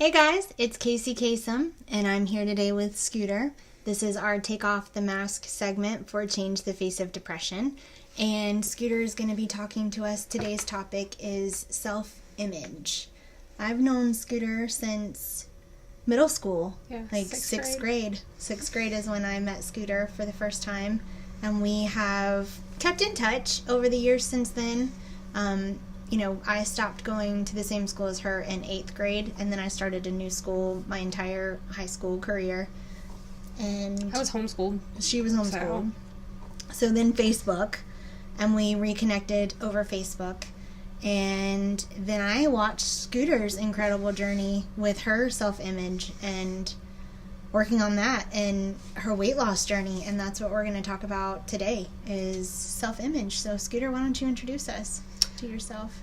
Hey guys, it's Casey Kasem, and I'm here today with Scooter. This is our Take Off the Mask segment for Change the Face of Depression. And Scooter is going to be talking to us. Today's topic is self-image. I've known Scooter since middle school, like sixth grade. Sixth grade is when I met Scooter for the first time. And we have kept in touch over the years since then. I stopped going to the same school as her in 8th grade, and then I started a new school my entire high school career. And I was homeschooled. She was homeschooled. So then Facebook, and we reconnected over Facebook. And then I watched Scooter's incredible journey with her self-image and working on that and her weight loss journey. And that's what we're going to talk about today is self-image. So Scooter, why don't you introduce us to yourself?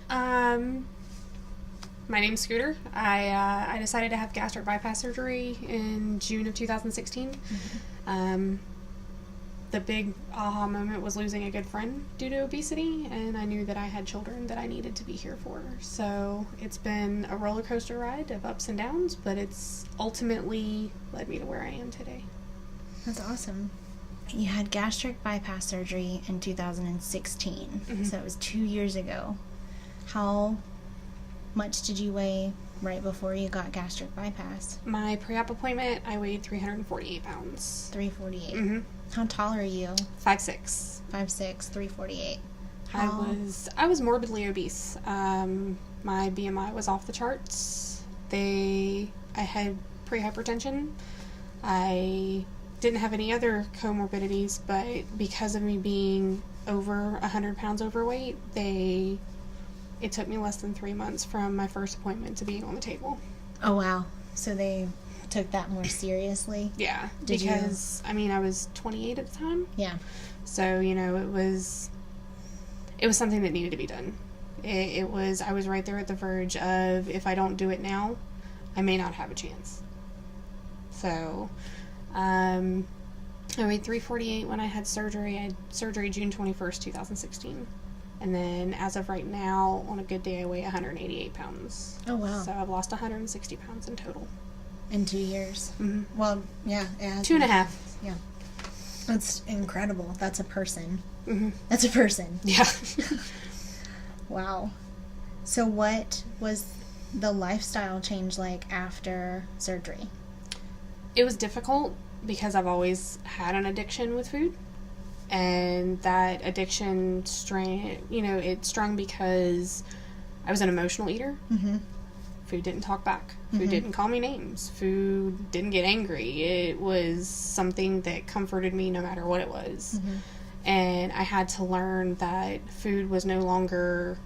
My name's Scooter. I decided to have gastric bypass surgery in June of 2016. Mm-hmm. The big aha moment was losing a good friend due to obesity, and I knew that I had children that I needed to be here for. So it's been a roller coaster ride of ups and downs, but it's ultimately led me to where I am today. That's awesome. You had gastric bypass surgery in 2016, mm-hmm. So it was 2 years ago. How much did you weigh right before you got gastric bypass? My pre-op appointment, I weighed 348 pounds. 348. Mm-hmm. How tall are you? 5'6". 5'6", 348. I was morbidly obese. My BMI was off the charts. I had pre-hypertension. I didn't have any other comorbidities, but because of me being over 100 pounds overweight, it took me less than 3 months from my first appointment to being on the table. Oh, wow. So they took that more seriously? Yeah, because I was 28 at the time. Yeah. So, it was something that needed to be done. I was right there at the verge of, if I don't do it now, I may not have a chance. So, I weighed 348 when I had surgery. I had surgery June 21st, 2016. And then, as of right now, on a good day, I weigh 188 pounds. Oh, wow. So, I've lost 160 pounds in total. In 2 years? Mm-hmm. Well, yeah. It has 2.5. Yeah. That's incredible. That's a person. Mm-hmm. That's a person. Yeah. Wow. So what was the lifestyle change like after surgery? It was difficult because I've always had an addiction with food. And that addiction it strung because I was an emotional eater. Mm-hmm. Food didn't talk back. Food mm-hmm. didn't call me names. Food didn't get angry. It was something that comforted me no matter what it was. Mm-hmm. And I had to learn that food was no longer...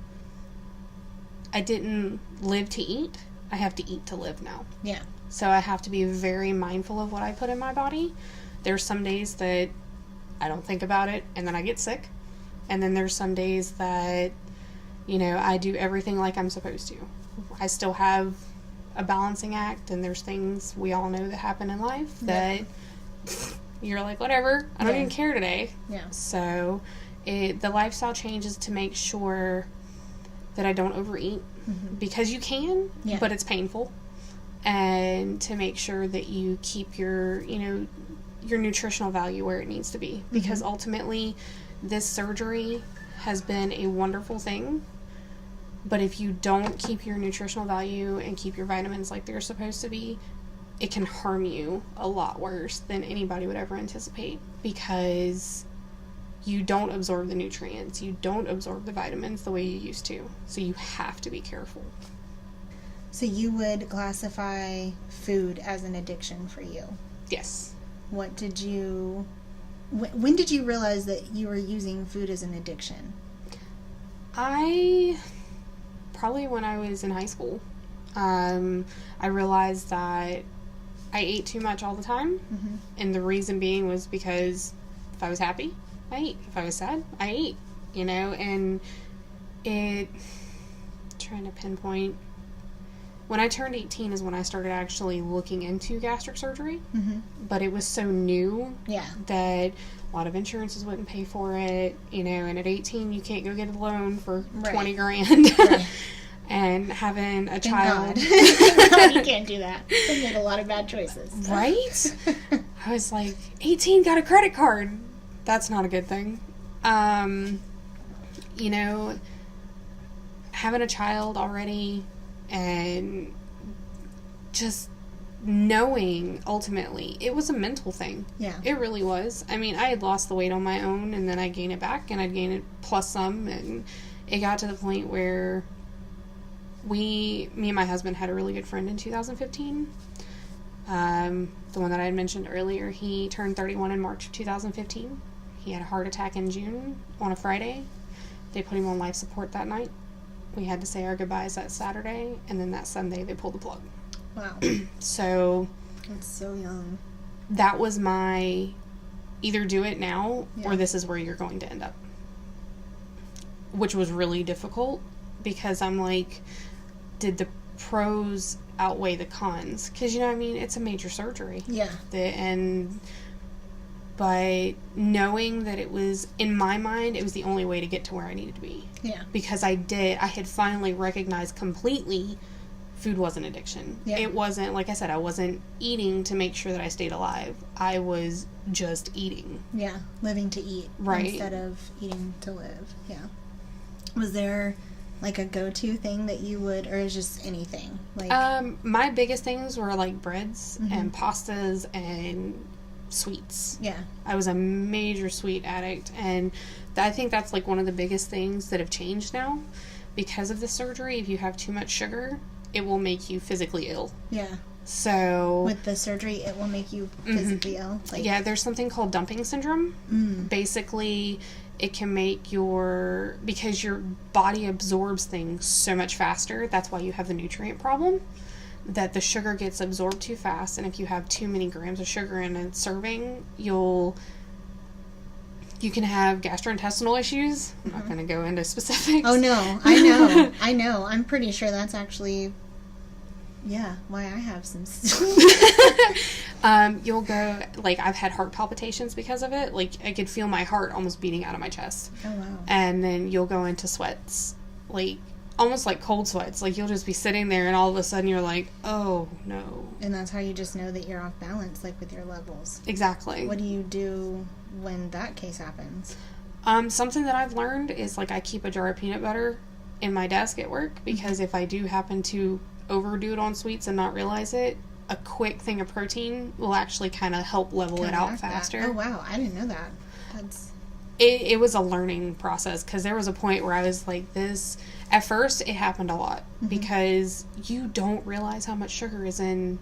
I didn't live to eat. I have to eat to live now. Yeah. So I have to be very mindful of what I put in my body. There's some days that I don't think about it, and then I get sick. And then there's some days that, I do everything like I'm supposed to. I still have a balancing act, and there's things we all know that happen in life that you're like, whatever, I don't even care today. Yeah. So the lifestyle changes to make sure that I don't overeat, mm-hmm. because you can, but it's painful. And to make sure that you keep your nutritional value where it needs to be. Because mm-hmm. ultimately, this surgery has been a wonderful thing. But if you don't keep your nutritional value and keep your vitamins like they're supposed to be, it can harm you a lot worse than anybody would ever anticipate, because you don't absorb the nutrients, you don't absorb the vitamins the way you used to. So you have to be careful. So you would classify food as an addiction for you? Yes. When did you realize that you were using food as an addiction? Probably when I was in high school. I realized that I ate too much all the time. Mm-hmm. And the reason being was because if I was happy, I ate. If I was sad, I ate. And trying to pinpoint, when I turned 18 is when I started actually looking into gastric surgery. Mm-hmm. But it was so new that a lot of insurances wouldn't pay for it, and at 18 you can't go get a loan for $20,000. Right. And having a Thank child. God. You can't do that. You make a lot of bad choices. Right? I was like, 18, got a credit card. That's not a good thing. You know, having a child already and just knowing ultimately it was a mental thing. Yeah. It really was. I mean, I had lost the weight on my own and then I'd gain it back and I'd gain it plus some, and it got to the point where me and my husband had a really good friend in 2015. The one that I had mentioned earlier, he turned 31 in March of 2015. He had a heart attack in June on a Friday. They put him on life support that night. We had to say our goodbyes that Saturday, and then that Sunday they pulled the plug. Wow. So That's so young. that was my either do it now or Yeah. this is where you're going to end up. Which was really difficult because I'm like, did the pros outweigh the cons? Because, you know what I mean? It's a major surgery. Yeah. But knowing that it was, in my mind, it was the only way to get to where I needed to be. Yeah. Because I had finally recognized completely food wasn't addiction. Yeah. It wasn't, like I said, I wasn't eating to make sure that I stayed alive. I was just eating. Yeah. Living to eat. Right. Instead of eating to live. Yeah. Was there like a go-to thing that you would, or is just anything? Like, my biggest things were like breads Mhm. and pastas and sweets. yeah. I was a major sweet addict, and I think that's like one of the biggest things that have changed now because of the surgery. If you have too much sugar, it will make you physically ill. Yeah. So With the surgery, it will make you physically ill. Like, yeah, there's something called dumping syndrome. Basically, it can make because your body absorbs things so much faster. That's why you have the nutrient problem. That the sugar gets absorbed too fast, and if you have too many grams of sugar in a serving, you can have gastrointestinal issues. I'm not going to go into specifics. Oh no, I know. I'm pretty sure that's actually, yeah, why I have some. You'll go, like, I've had heart palpitations because of it. Like, I could feel my heart almost beating out of my chest. Oh wow. And then you'll go into sweats, like, almost like cold sweats. Like, you'll just be sitting there and all of a sudden you're like, oh no. And that's how you just know that you're off balance, like with your levels. Exactly. What do you do when that case happens? Something that I've learned is, like, I keep a jar of peanut butter in my desk at work because if I do happen to overdo it on sweets and not realize it, a quick thing of protein will actually kind of help level it out faster. That. Oh wow, I didn't know that. It was a learning process because there was a point where I was like this. At first, it happened a lot because you don't realize how much sugar is in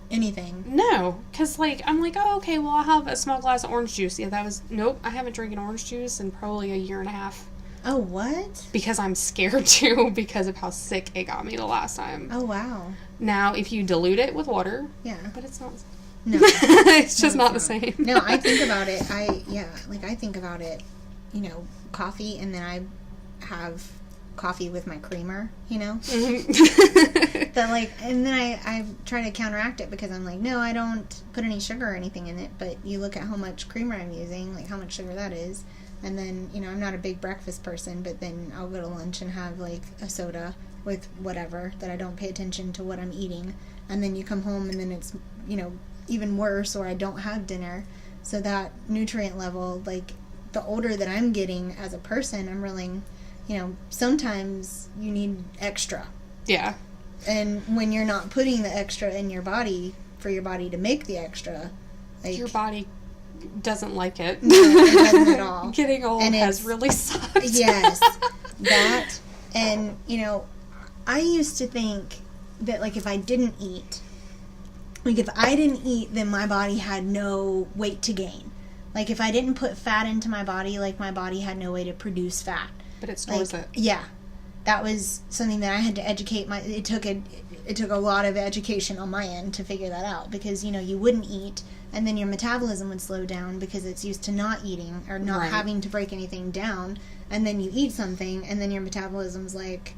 anything. No, because, like, I'm like, oh, okay, well, I'll have a small glass of orange juice. Yeah, nope, I haven't drinking orange juice in probably a year and a half. Oh, what? Because I'm scared to because of how sick it got me the last time. Oh, wow. Now, if you dilute it with water, yeah, but it's not. No, it's just not the same. No, I think about it. I think about it. You know, coffee, and then I have coffee with my creamer. You know, that like, and then I try to counteract it because I'm like, no, I don't put any sugar or anything in it. But you look at how much creamer I'm using, like how much sugar that is. And then, you know, I'm not a big breakfast person, but then I'll go to lunch and have, like, a soda with whatever, that I don't pay attention to what I'm eating. And then you come home and then it's, you know, even worse, or I don't have dinner. So that nutrient level, like, the older that I'm getting as a person, I'm realizing, you know, sometimes you need extra. Yeah. And when you're not putting the extra in your body, for your body to make the extra, like... Your body... doesn't like it. No, it doesn't at all. Getting old has really sucked. Yes. That, and, you know, I used to think that, like, if I didn't eat, then my body had no weight to gain. Like, if I didn't put fat into my body, like, my body had no way to produce fat. But it stores it. Yeah. That was something that I had to educate it took a lot of education on my end to figure that out, because, you know, you wouldn't eat, and then your metabolism would slow down because it's used to not eating or not having to break anything down, and then you eat something, and then your metabolism's like,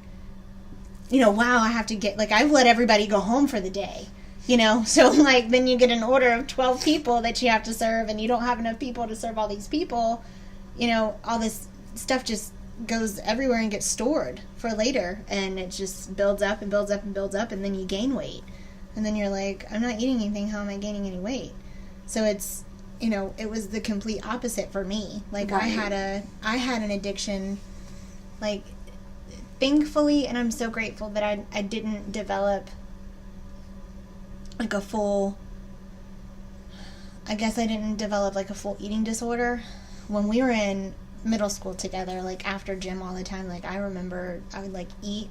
you know, wow, I have to get, like, I've let everybody go home for the day, you know, so, like, then you get an order of 12 people that you have to serve, and you don't have enough people to serve all these people, you know, all this stuff just goes everywhere and gets stored for later, and it just builds up and builds up and builds up, and then you gain weight, and then you're like, I'm not eating anything, how am I gaining any weight? So it's, it was the complete opposite for me. Like, right. I had an addiction, like, thankfully, and I'm so grateful that I didn't develop like a full, I didn't develop like a full eating disorder. When we were in middle school together, like after gym all the time, like I remember I would like eat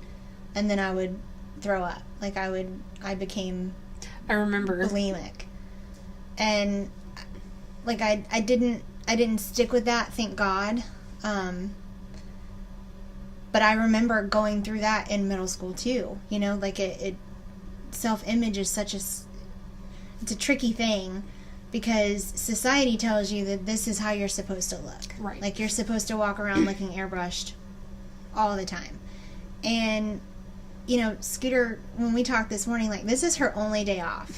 and then I would throw up. Like I became bulimic. And like I didn't stick with that, thank God. But I remember going through that in middle school too. Like it self-image is it's a tricky thing, because society tells you that this is how you're supposed to look. Right. Like you're supposed to walk around looking airbrushed all the time. And, Scooter, when we talked this morning, like this is her only day off.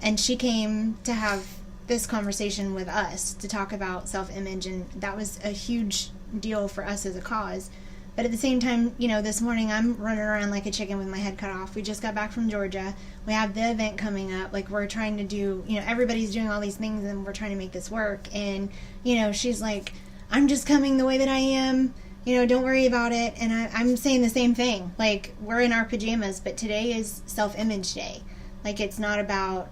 And she came to have this conversation with us to talk about self-image, and that was a huge deal for us as a cause. But at the same time, this morning I'm running around like a chicken with my head cut off. We just got back from Georgia. We have the event coming up. Like, we're trying to do, everybody's doing all these things and we're trying to make this work. And, she's like, I'm just coming the way that I am. Don't worry about it. And I'm saying the same thing. Like, we're in our pajamas, but today is self-image day. Like, it's not about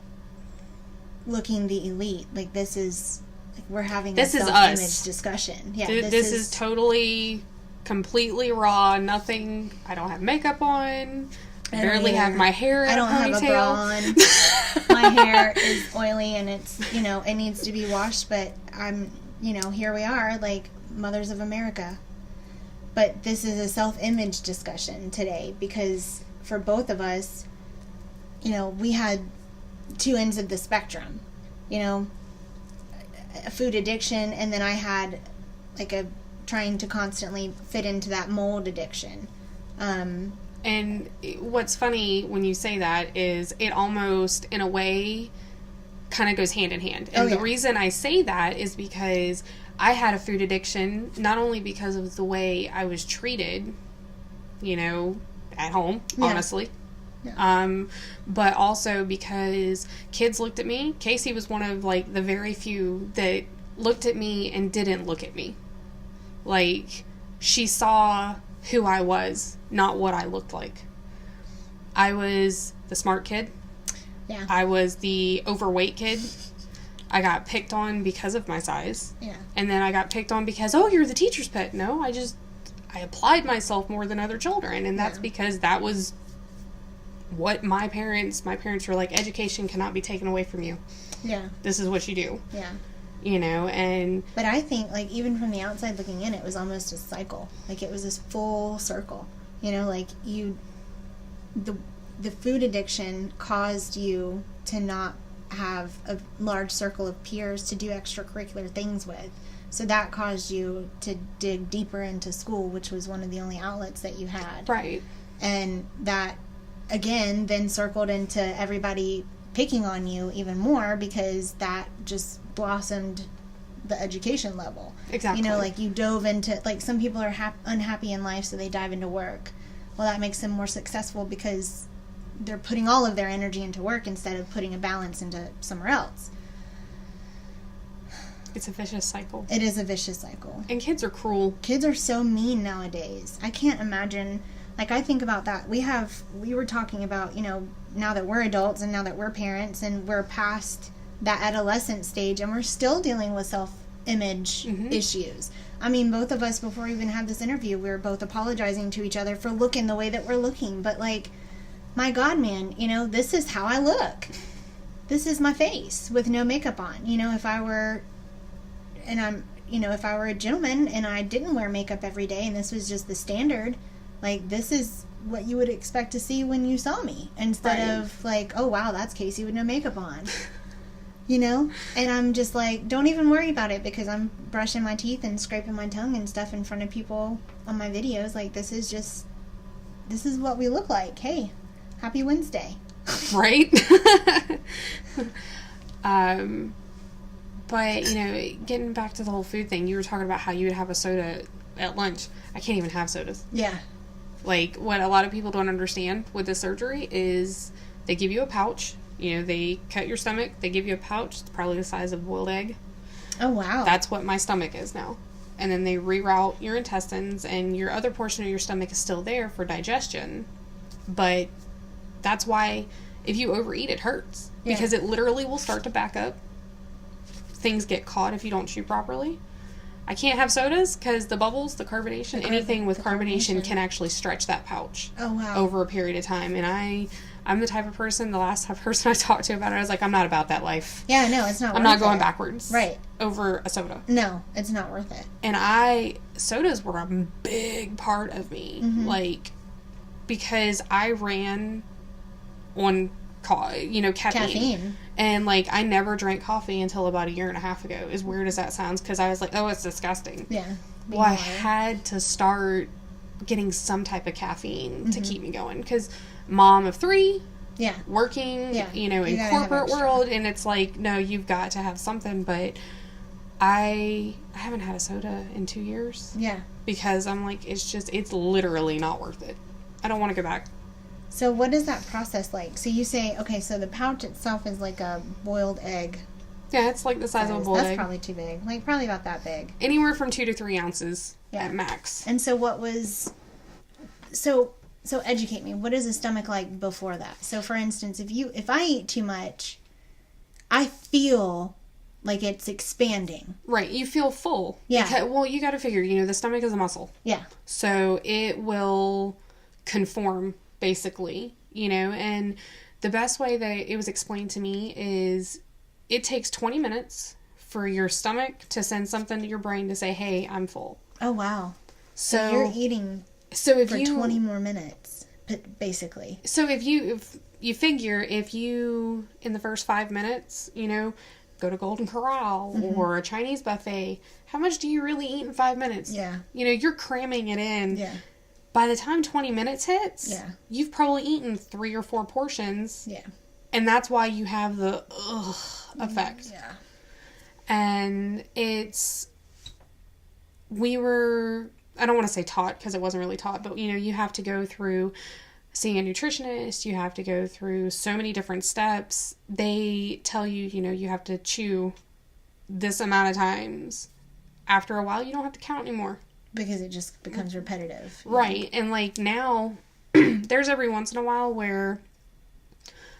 looking the elite. Like, this is, like, we're having a self-image discussion. Yeah, this is totally completely raw, nothing. I don't have makeup on. I barely have my hair in a ponytail. I don't have a bra on. My hair is oily and it's, it needs to be washed, but I'm, here we are, like Mothers of America. But this is a self-image discussion today, because for both of us, we had two ends of the spectrum. A food addiction, and then I had like trying to constantly fit into that mold addiction. And what's funny when you say that is it almost, in a way, kind of goes hand in hand. And the reason I say that is because I had a food addiction, not only because of the way I was treated, at home, honestly. Yeah. But also because kids looked at me. Casey was one of, like, the very few that looked at me and didn't look at me. Like, she saw who I was, not what I looked like. I was the smart kid. Yeah. I was the overweight kid. I got picked on because of my size. Yeah. And then I got picked on because, you're the teacher's pet. No, I applied myself more than other children. And that's because that was what my parents were like, education cannot be taken away from you. Yeah. This is what you do. Yeah. But I think, like, even from the outside looking in, it was almost a cycle. Like, it was this full circle. Like, the food addiction caused you to not have a large circle of peers to do extracurricular things with. So that caused you to dig deeper into school, which was one of the only outlets that you had. Right. And that, again, then circled into everybody picking on you even more, because that just blossomed the education level. Exactly. Like, you dove into, like, some people are unhappy in life, so they dive into work. Well, that makes them more successful because they're putting all of their energy into work instead of putting a balance into somewhere else. It's a vicious cycle. It is a vicious cycle. And kids are cruel. Kids are so mean nowadays. I can't imagine. Like, I think about that. We were talking about, now that we're adults and now that we're parents and we're past that adolescent stage, and we're still dealing with self-image issues. I mean, both of us, before we even had this interview, we were both apologizing to each other for looking the way that we're looking. But, like, my God, man, this is how I look. This is my face with no makeup on. If I were a gentleman and I didn't wear makeup every day and this was just the standard, like, this is what you would expect to see when you saw me, instead of like, oh wow, that's Casey with no makeup on. And I'm just like, don't even worry about it, because I'm brushing my teeth and scraping my tongue and stuff in front of people on my videos. Like, this is what we look like. Hey, happy Wednesday. Right? But, getting back to the whole food thing, you were talking about how you would have a soda at lunch, I can't even have sodas. Yeah. Like, what a lot of people don't understand with this surgery is they give you a pouch. You know, they cut your stomach. They give you a pouch. It's probably the size of a boiled egg. Oh, wow. That's what my stomach is now. And then they reroute your intestines, and your other portion of your stomach is still there for digestion. But that's why if you overeat, it hurts. Yeah. Because it literally will start to back up. Things get caught if you don't chew properly. I can't have sodas because the bubbles, the carbonation, anything with carbonation can actually stretch that pouch. Oh, wow. Over a period of time. And I'm the type of person, the last person I talked to about it, I was like, I'm not about that life. Yeah, no, it's not I'm not going backwards. Right. Over a soda. No, it's not worth it. And sodas were a big part of me. Mm-hmm. Like, because I ran on, caffeine. And, like, I never drank coffee until about 1.5 years ago, as weird as that sounds, because I was like, oh, it's disgusting. Yeah. Well, I had to start getting some type of caffeine to keep me going, because mom of 3, working, in corporate world, and it's like, no, you've got to have something, but I haven't had a soda in 2 years. Yeah. Because I'm like, it's literally not worth it. I don't want to go back. So what is that process like? So you say, okay, so the pouch itself is like a boiled egg. Yeah, it's like the size of a boiled egg. That's probably too big. Like, probably about that big. Anywhere from 2 to 3 ounces at max. And so what was... So educate me. What is the stomach like before that? So, for instance, if I eat too much, I feel like it's expanding. Right. You feel full. Yeah. Because, you got to figure, the stomach is a muscle. Yeah. So it will conform, basically, and the best way that it was explained to me is it takes 20 minutes for your stomach to send something to your brain to say, hey, I'm full. Oh, wow. So you're eating for 20 more minutes, basically. So if you figure, if you, in the first 5 minutes, go to Golden Corral or a Chinese buffet, how much do you really eat in 5 minutes? Yeah. You're cramming it in. Yeah. By the time 20 minutes hits, you've probably eaten 3 or 4 portions. Yeah. And that's why you have the effect. Yeah. And I don't want to say taught because it wasn't really taught, but you have to go through seeing a nutritionist, you have to go through so many different steps. They tell you, you have to chew this amount of times. After a while, you don't have to count anymore. Because it just becomes repetitive. Right. And like now, there's every once in a while where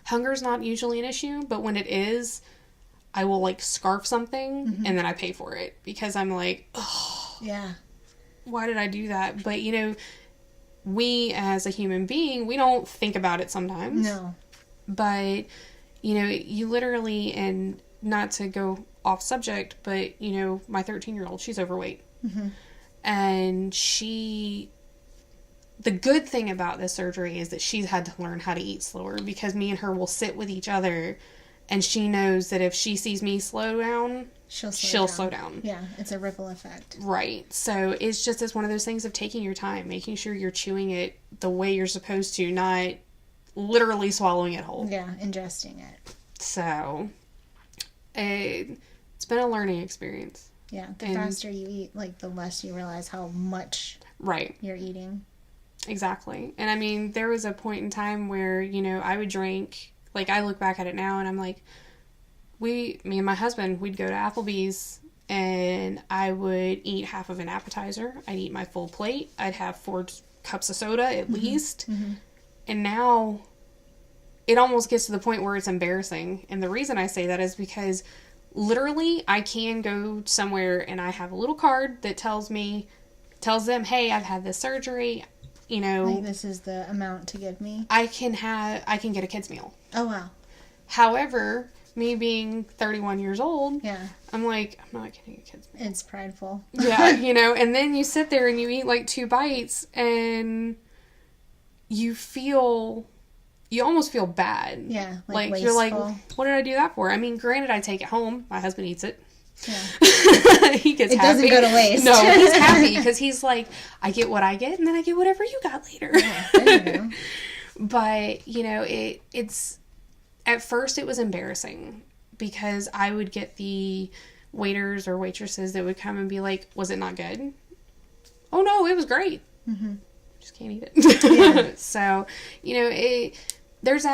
hunger is not usually an issue, but when it is, I will like scarf something and then I pay for it because I'm like, oh, yeah, why did I do that? But we as a human being, we don't think about it sometimes. No. But, you literally, and not to go off subject, but, my 13-year-old, she's overweight. Mm-hmm. And the good thing about this surgery is that she's had to learn how to eat slower because me and her will sit with each other and she knows that if she sees me slow down, she'll slow down. Yeah, it's a ripple effect. Right. So it's one of those things of taking your time, making sure you're chewing it the way you're supposed to, not literally swallowing it whole. Yeah, ingesting it. So it's been a learning experience. Yeah, the faster you eat, like, the less you realize how much you're eating. Exactly. And, I mean, there was a point in time where, I would drink, like, I look back at it now, and I'm like, me and my husband, we'd go to Applebee's, and I would eat half of an appetizer. I'd eat my full plate. I'd have 4 cups of soda, at least. Mm-hmm. And now, it almost gets to the point where it's embarrassing. And the reason I say that is because literally, I can go somewhere and I have a little card that tells them, hey, I've had this surgery, like this is the amount to give me. I can get a kid's meal. Oh, wow. However, me being 31 years old, I'm like, I'm not getting a kid's meal. It's prideful. Yeah, and then you sit there and you eat like 2 bites and you almost feel bad. Yeah. Like you're like, what did I do that for? I mean, granted, I take it home. My husband eats it. Yeah. He gets happy. It doesn't go to waste. No, he's happy because he's like, I get what I get and then I get whatever you got later. Yeah, there you go. But, it's, at first it was embarrassing because I would get the waiters or waitresses that would come and be like, was it not good? oh no, it was great. Mm-hmm. Just can't eat it. Yeah. So, there's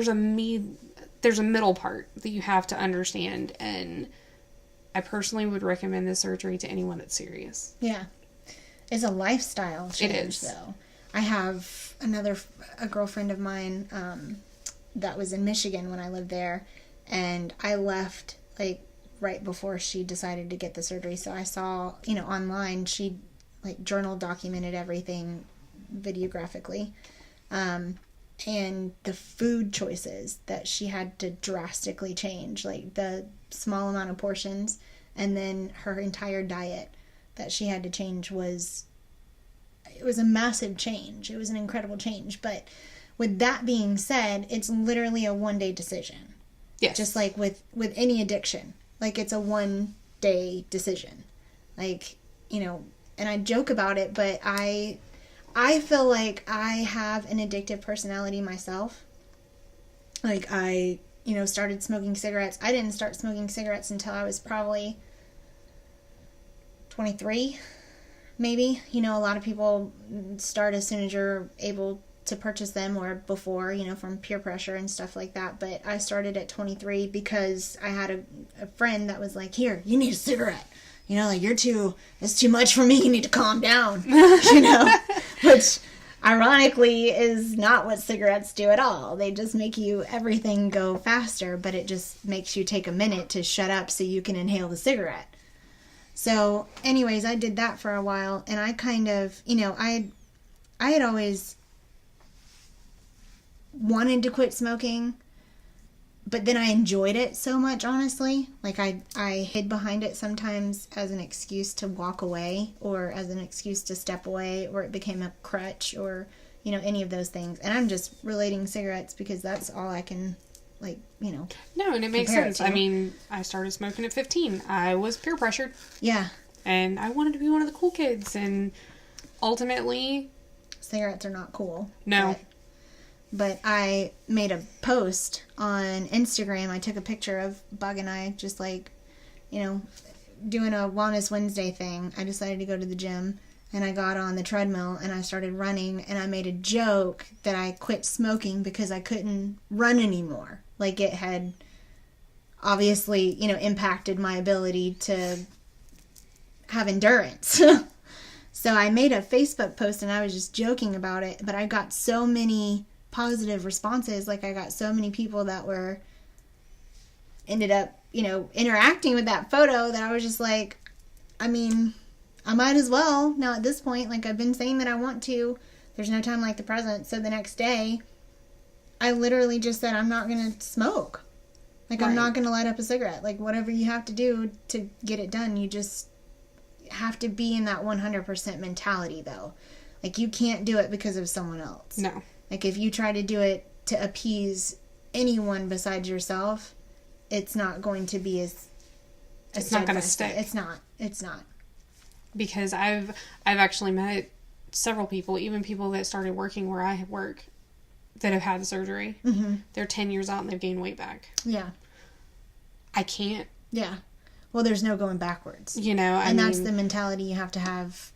a middle part that you have to understand, and I personally would recommend this surgery to anyone that's serious. Yeah. It's a lifestyle change, it is. though. I have a girlfriend of mine that was in Michigan when I lived there, and I left, like, right before she decided to get the surgery. So I saw, online, she, like, journal documented everything videographically. And the food choices that she had to drastically change, like the small amount of portions, and then her entire diet that she had to change it was a massive change. It was an incredible change. But with that being said, it's literally a one-day decision. Yes. Just like with any addiction. Like, it's a one-day decision. Like, and I joke about it, but I feel like I have an addictive personality myself. Like, I, started smoking cigarettes. I didn't start smoking cigarettes until I was probably 23, maybe. A lot of people start as soon as you're able to purchase them, or before, from peer pressure and stuff like that. But I started at 23 because I had a friend that was like, here, you need a cigarette. Like, it's too much for me. You need to calm down, which ironically is not what cigarettes do at all. They just make everything go faster, but it just makes you take a minute to shut up so you can inhale the cigarette. So anyways, I did that for a while, and I kind of, I had always wanted to quit smoking, but then I enjoyed it so much, honestly. Like, I hid behind it sometimes as an excuse to walk away, or as an excuse to step away, or it became a crutch, or, any of those things. And I'm just relating cigarettes because that's all I can, No, and it makes sense. I mean, I started smoking at 15. I was peer pressured. Yeah. And I wanted to be one of the cool kids, and ultimately... Cigarettes are not cool. No. But I made a post on Instagram. I took a picture of Bug and I just doing a Wellness Wednesday thing. I decided to go to the gym, and I got on the treadmill and I started running, and I made a joke that I quit smoking because I couldn't run anymore. Like, it had obviously, impacted my ability to have endurance. So I made a Facebook post and I was just joking about it, but I got so many positive responses. Like, I got so many people that ended up, interacting with that photo, that I was just like, I mean, I might as well now at this point. Like, I've been saying that I want to. There's no time like the present. So the next day, I literally just said, I'm not going to smoke. Like, right. I'm not going to light up a cigarette. Like, whatever you have to do to get it done, you just have to be in that 100% mentality, though. Like, you can't do it because of someone else. No. Like, if you try to do it to appease anyone besides yourself, it's not going to be as it's not going to stick. It's not. Because I've actually met several people, even people that started working where I work, that have had the surgery. Mm-hmm. They're 10 years out and they've gained weight back. Yeah. I can't. Yeah. Well, there's no going backwards. And that's the mentality you have to have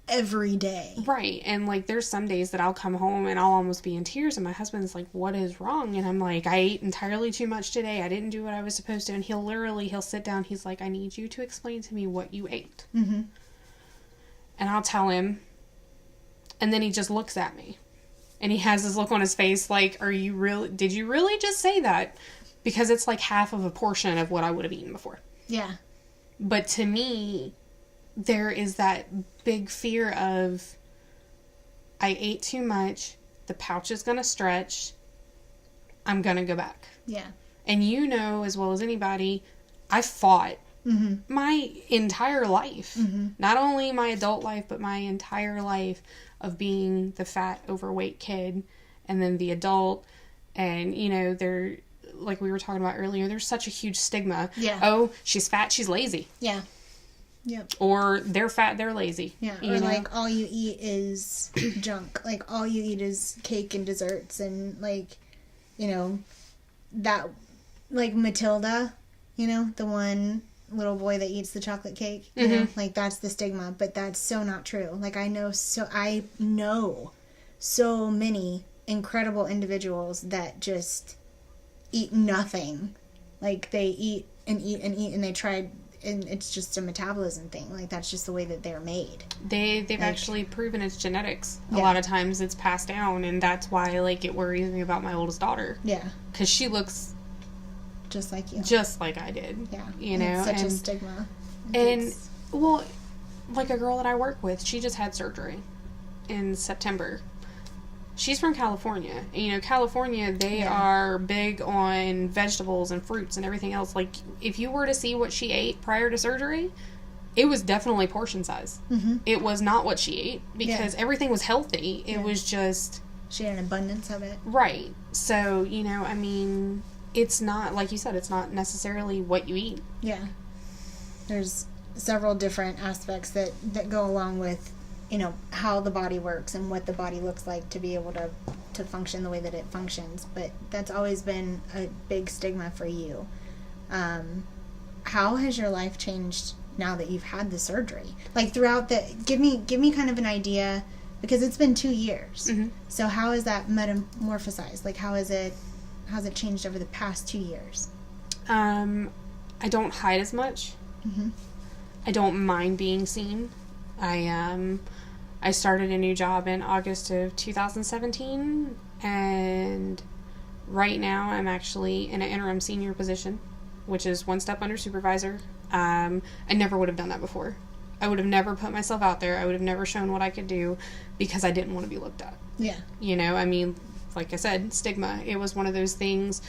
every day. Right. And, like, there's some days that I'll come home and I'll almost be in tears, and my husband's like, what is wrong? And I'm like, I ate entirely too much today. I didn't do what I was supposed to. And he'll sit down. He's like, I need you to explain to me what you ate. Mm-hmm. And I'll tell him. And then he just looks at me. And he has this look on his face like, did you really just say that? Because it's like half of a portion of what I would have eaten before. Yeah. But to me, there is that big fear of, I ate too much, the pouch is going to stretch, I'm going to go back. Yeah. And as well as anybody, I fought mm-hmm. my entire life. Mm-hmm. Not only my adult life, but my entire life of being the fat, overweight kid, and then the adult. And, they're, like we were talking about earlier, there's such a huge stigma. Yeah. Oh, she's fat, she's lazy. Yeah. Yep. Or they're fat, they're lazy. Yeah. Or like, all you eat is junk. Like, all you eat is cake and desserts, and, like, that, like, Matilda, the one little boy that eats the chocolate cake. You know, like that's the stigma, but that's so not true. Like I know so many incredible individuals that just eat nothing. Like they eat and eat and eat, and they try, and it's just a metabolism thing. Like that's just the way that they're made. They've like, actually proven it's genetics. A lot of times it's passed down, and that's why like it worries me about my oldest daughter. Yeah, because she looks just like you, just like I did. Yeah, you know, it's such a stigma. And well, like a girl that I work with, she just had surgery in September. She's from California. And, you know, California, they are big on vegetables and fruits and everything else. Like, if you were to see what she ate prior to surgery, it was definitely portion size. It was not what she ate because everything was healthy. It was just... She had an abundance of it. Right. So, you know, I mean, it's not, like you said, it's not necessarily what you eat. Yeah. There's several different aspects that go along with, you know, how the body works and what the body looks like to be able to function the way that it functions. But that's always been a big stigma for you. How has your life changed now that you've had the surgery? Like throughout give me kind of an idea, because it's been 2 years. So how is that metamorphosized? Like how's it changed over the past 2 years? I don't hide as much. I don't mind being seen. I started a new job in August of 2017, and right now I'm actually in an interim senior position, which is one step under supervisor. I never would have done that before. I would have never put myself out there. I would have never shown what I could do because I didn't want to be looked at. Yeah. You know, I mean, like I said, stigma. It was one of those things.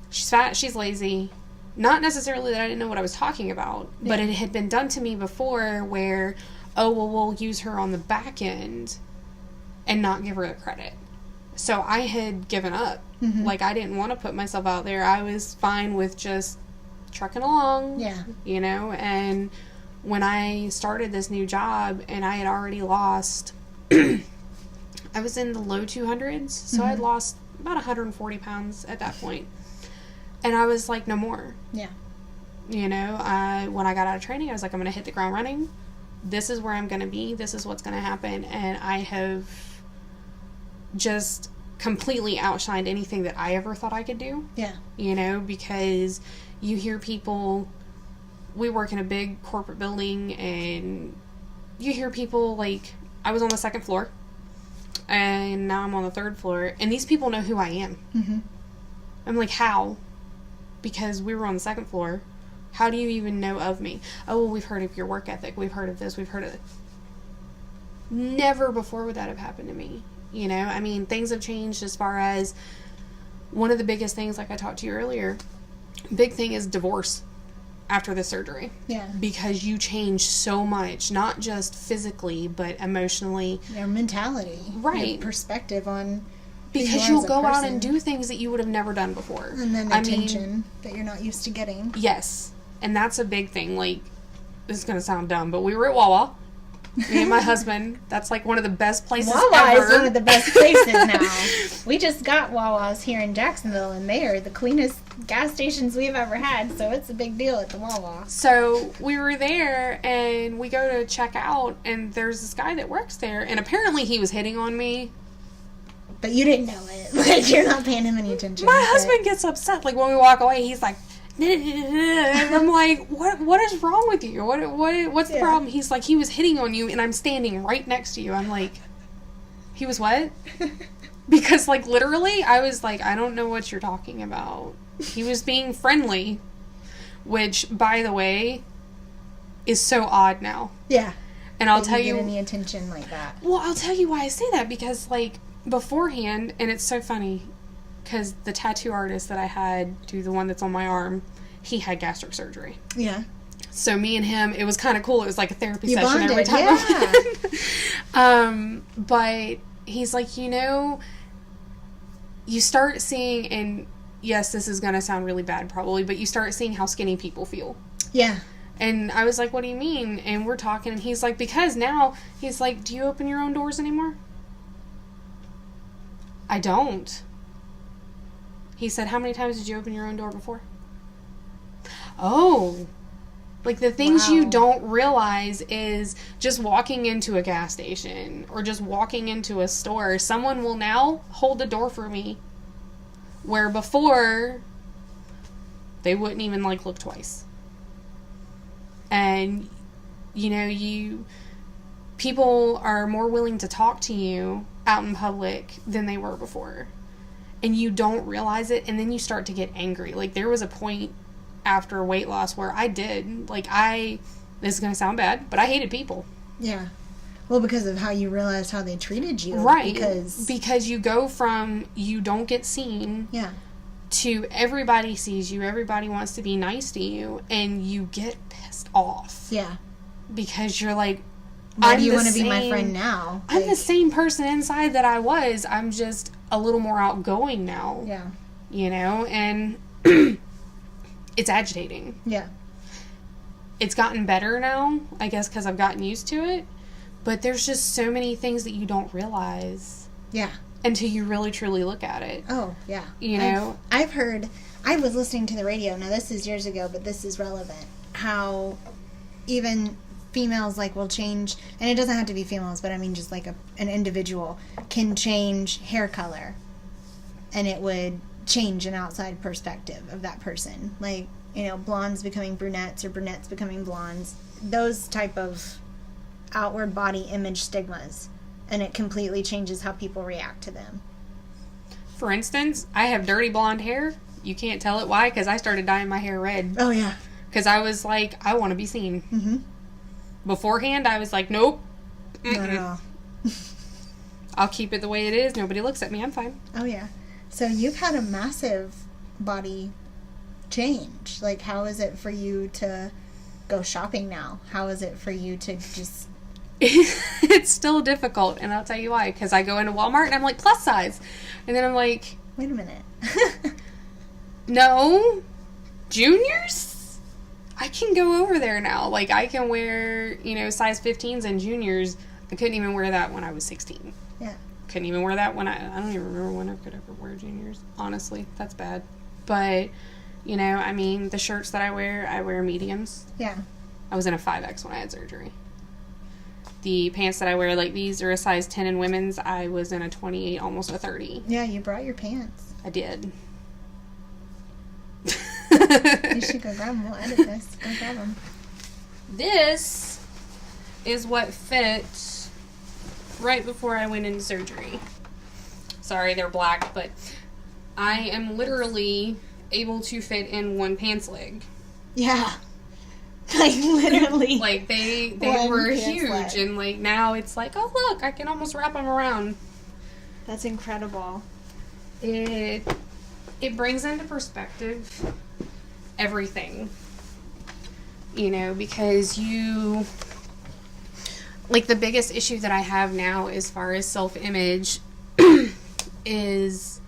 She's fat, she's lazy. Not necessarily that I didn't know what I was talking about, but it had been done to me before where, oh, well, we'll use her on the back end and not give her the credit. So I had given up. Like, I didn't want to put myself out there. I was fine with just trucking along. Yeah. You know, and when I started this new job and I had already lost, I was in the low 200s, so I had lost about 140 pounds at that point. And I was like, no more. Yeah. You know, when I got out of training, I was like, I'm going to hit the ground running. This is where I'm going to be. This is what's going to happen. And I have just completely outshined anything that I ever thought I could do. Yeah. You know, because you hear people, we work in a big corporate building, and you hear people like, I was on the 2nd floor, and now I'm on the 3rd floor, and these people know who I am. I'm like, how? Because we were on the 2nd floor. How do you even know of me? Oh, well, we've heard of your work ethic. We've heard of this. We've heard of it. Never before would that have happened to me. You know, I mean, things have changed as far as one of the biggest things, like I talked to you earlier, big thing is divorce after the surgery. Yeah. Because you change so much, not just physically, but emotionally. Your mentality. Right. Your perspective on... Because you'll go out and do things that you would have never done before. And then the attention that you're not used to getting. Yes. And that's a big thing. Like, this is going to sound dumb, but we were at Wawa. Me and my husband. That's like one of the best places ever. Wawa is one of the best places now. We just got Wawa's here in Jacksonville, and they are the cleanest gas stations we've ever had, so it's a big deal at the Wawa. So we were there, and we go to check out, and there's this guy that works there, and apparently he was hitting on me. But you didn't know it. Like, you're not paying him any attention. My husband gets upset. Like, when we walk away, he's like, and I'm like, what is wrong with you? What's the problem? He's like, he was hitting on you, and I'm standing right next to you. I'm like, he was what? Because, like, literally, I was like, I don't know what you're talking about. He was being friendly, which, by the way, is so odd now. Yeah. And I'll tell you... get any attention like that. Well, I'll tell you why I say that, because, like, beforehand, and it's so funny, because the tattoo artist that I had do the one that's on my arm, he had gastric surgery. Yeah. So me and him, it was kind of cool. It was like a therapy session every time. Yeah. But he's like, you know, you start seeing, and yes, this is going to sound really bad probably, but you start seeing how skinny people feel. Yeah. And I was like, what do you mean? And we're talking, and he's like, because now, he's like, do you open your own doors anymore? I don't. He said, how many times did you open your own door before? Oh. Like, the things you don't realize is just walking into a gas station or just walking into a store. Someone will now hold the door for me, where before they wouldn't even, like, look twice. And, you know, people are more willing to talk to you out in public than they were before. And you don't realize it, and then you start to get angry. Like, there was a point after weight loss where I did, like, this is going to sound bad, but I hated people. Yeah. Well, because of how you realized how they treated you. Right. Because you go from you don't get seen to everybody sees you, everybody wants to be nice to you, and you get pissed off. Yeah. Because you're like, why do you want to be my friend now? I'm the same person inside that I was. I'm just a little more outgoing now. Yeah. You know, and it's agitating. Yeah. It's gotten better now, I guess, because I've gotten used to it. But there's just so many things that you don't realize. Yeah. Until you really, truly look at it. Oh, yeah. You know? I've heard, I was listening to the radio, now this is years ago, but this is relevant, how even females, like, will change, and it doesn't have to be females, but I mean just like an individual can change hair color, and it would change an outside perspective of that person. Like, you know, blondes becoming brunettes or brunettes becoming blondes. Those type of outward body image stigmas. And it completely changes how people react to them. For instance, I have dirty blonde hair. You can't tell it. Why? Because I started dyeing my hair red. Oh, yeah. Because I was like, I want to be seen. Mm-hmm. Beforehand, I was like, nope. Not at all. I'll keep it the way it is. Nobody looks at me. I'm fine. Oh, yeah. So you've had a massive body change. Like, how is it for you to go shopping now? How is it for you to just... It's still difficult, and I'll tell you why. Because I go into Walmart, and I'm like, plus size. And then I'm like... Wait a minute. No. Juniors? I can go over there now. Like, I can wear, you know, size 15s and juniors. I couldn't even wear that when I was 16. Yeah. Couldn't even wear that when I don't even remember when I could ever wear juniors. Honestly, that's bad. But, you know, I mean, the shirts that I wear mediums. Yeah. I was in a 5X when I had surgery. The pants that I wear, like these, are a size 10 in women's. I was in a 28, almost a 30. Yeah, you brought your pants. I did. You should go grab them. We'll edit this. Go grab them. This is what fit right before I went into surgery. Sorry, they're black, but I am literally able to fit in one pants leg. Yeah. Like, literally. Like, they were huge, leg. And, like, now it's like, oh, look, I can almost wrap them around. That's incredible. It brings into perspective everything. You know, because like, the biggest issue that I have now as far as self-image is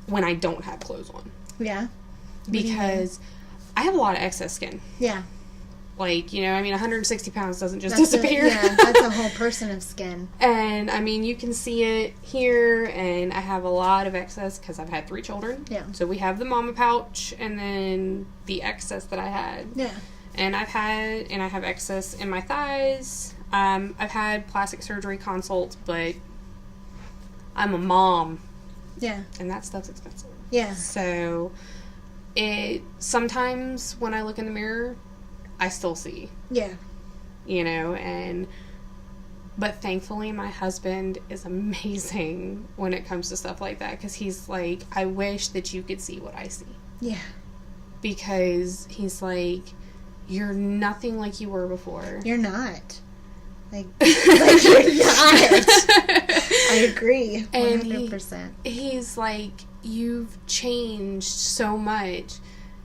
when I don't have clothes on. Yeah. Because I have a lot of excess skin. Yeah. Like, you know, I mean, 160 pounds doesn't just disappear. That's a whole person of skin. And, I mean, you can see it here, and I have a lot of excess because I've had 3 children. Yeah. So we have the mama pouch, and then the excess that I had. Yeah. And I have excess in my thighs. I've had plastic surgery consults, but I'm a mom. Yeah. And that stuff's expensive. Yeah. So, sometimes when I look in the mirror, I still see. Yeah. You know, but thankfully my husband is amazing when it comes to stuff like that, because he's like, I wish that you could see what I see. Yeah. Because he's like, you're nothing like you were before. You're not. Like you're not. I agree. 100%. And he's like, you've changed so much.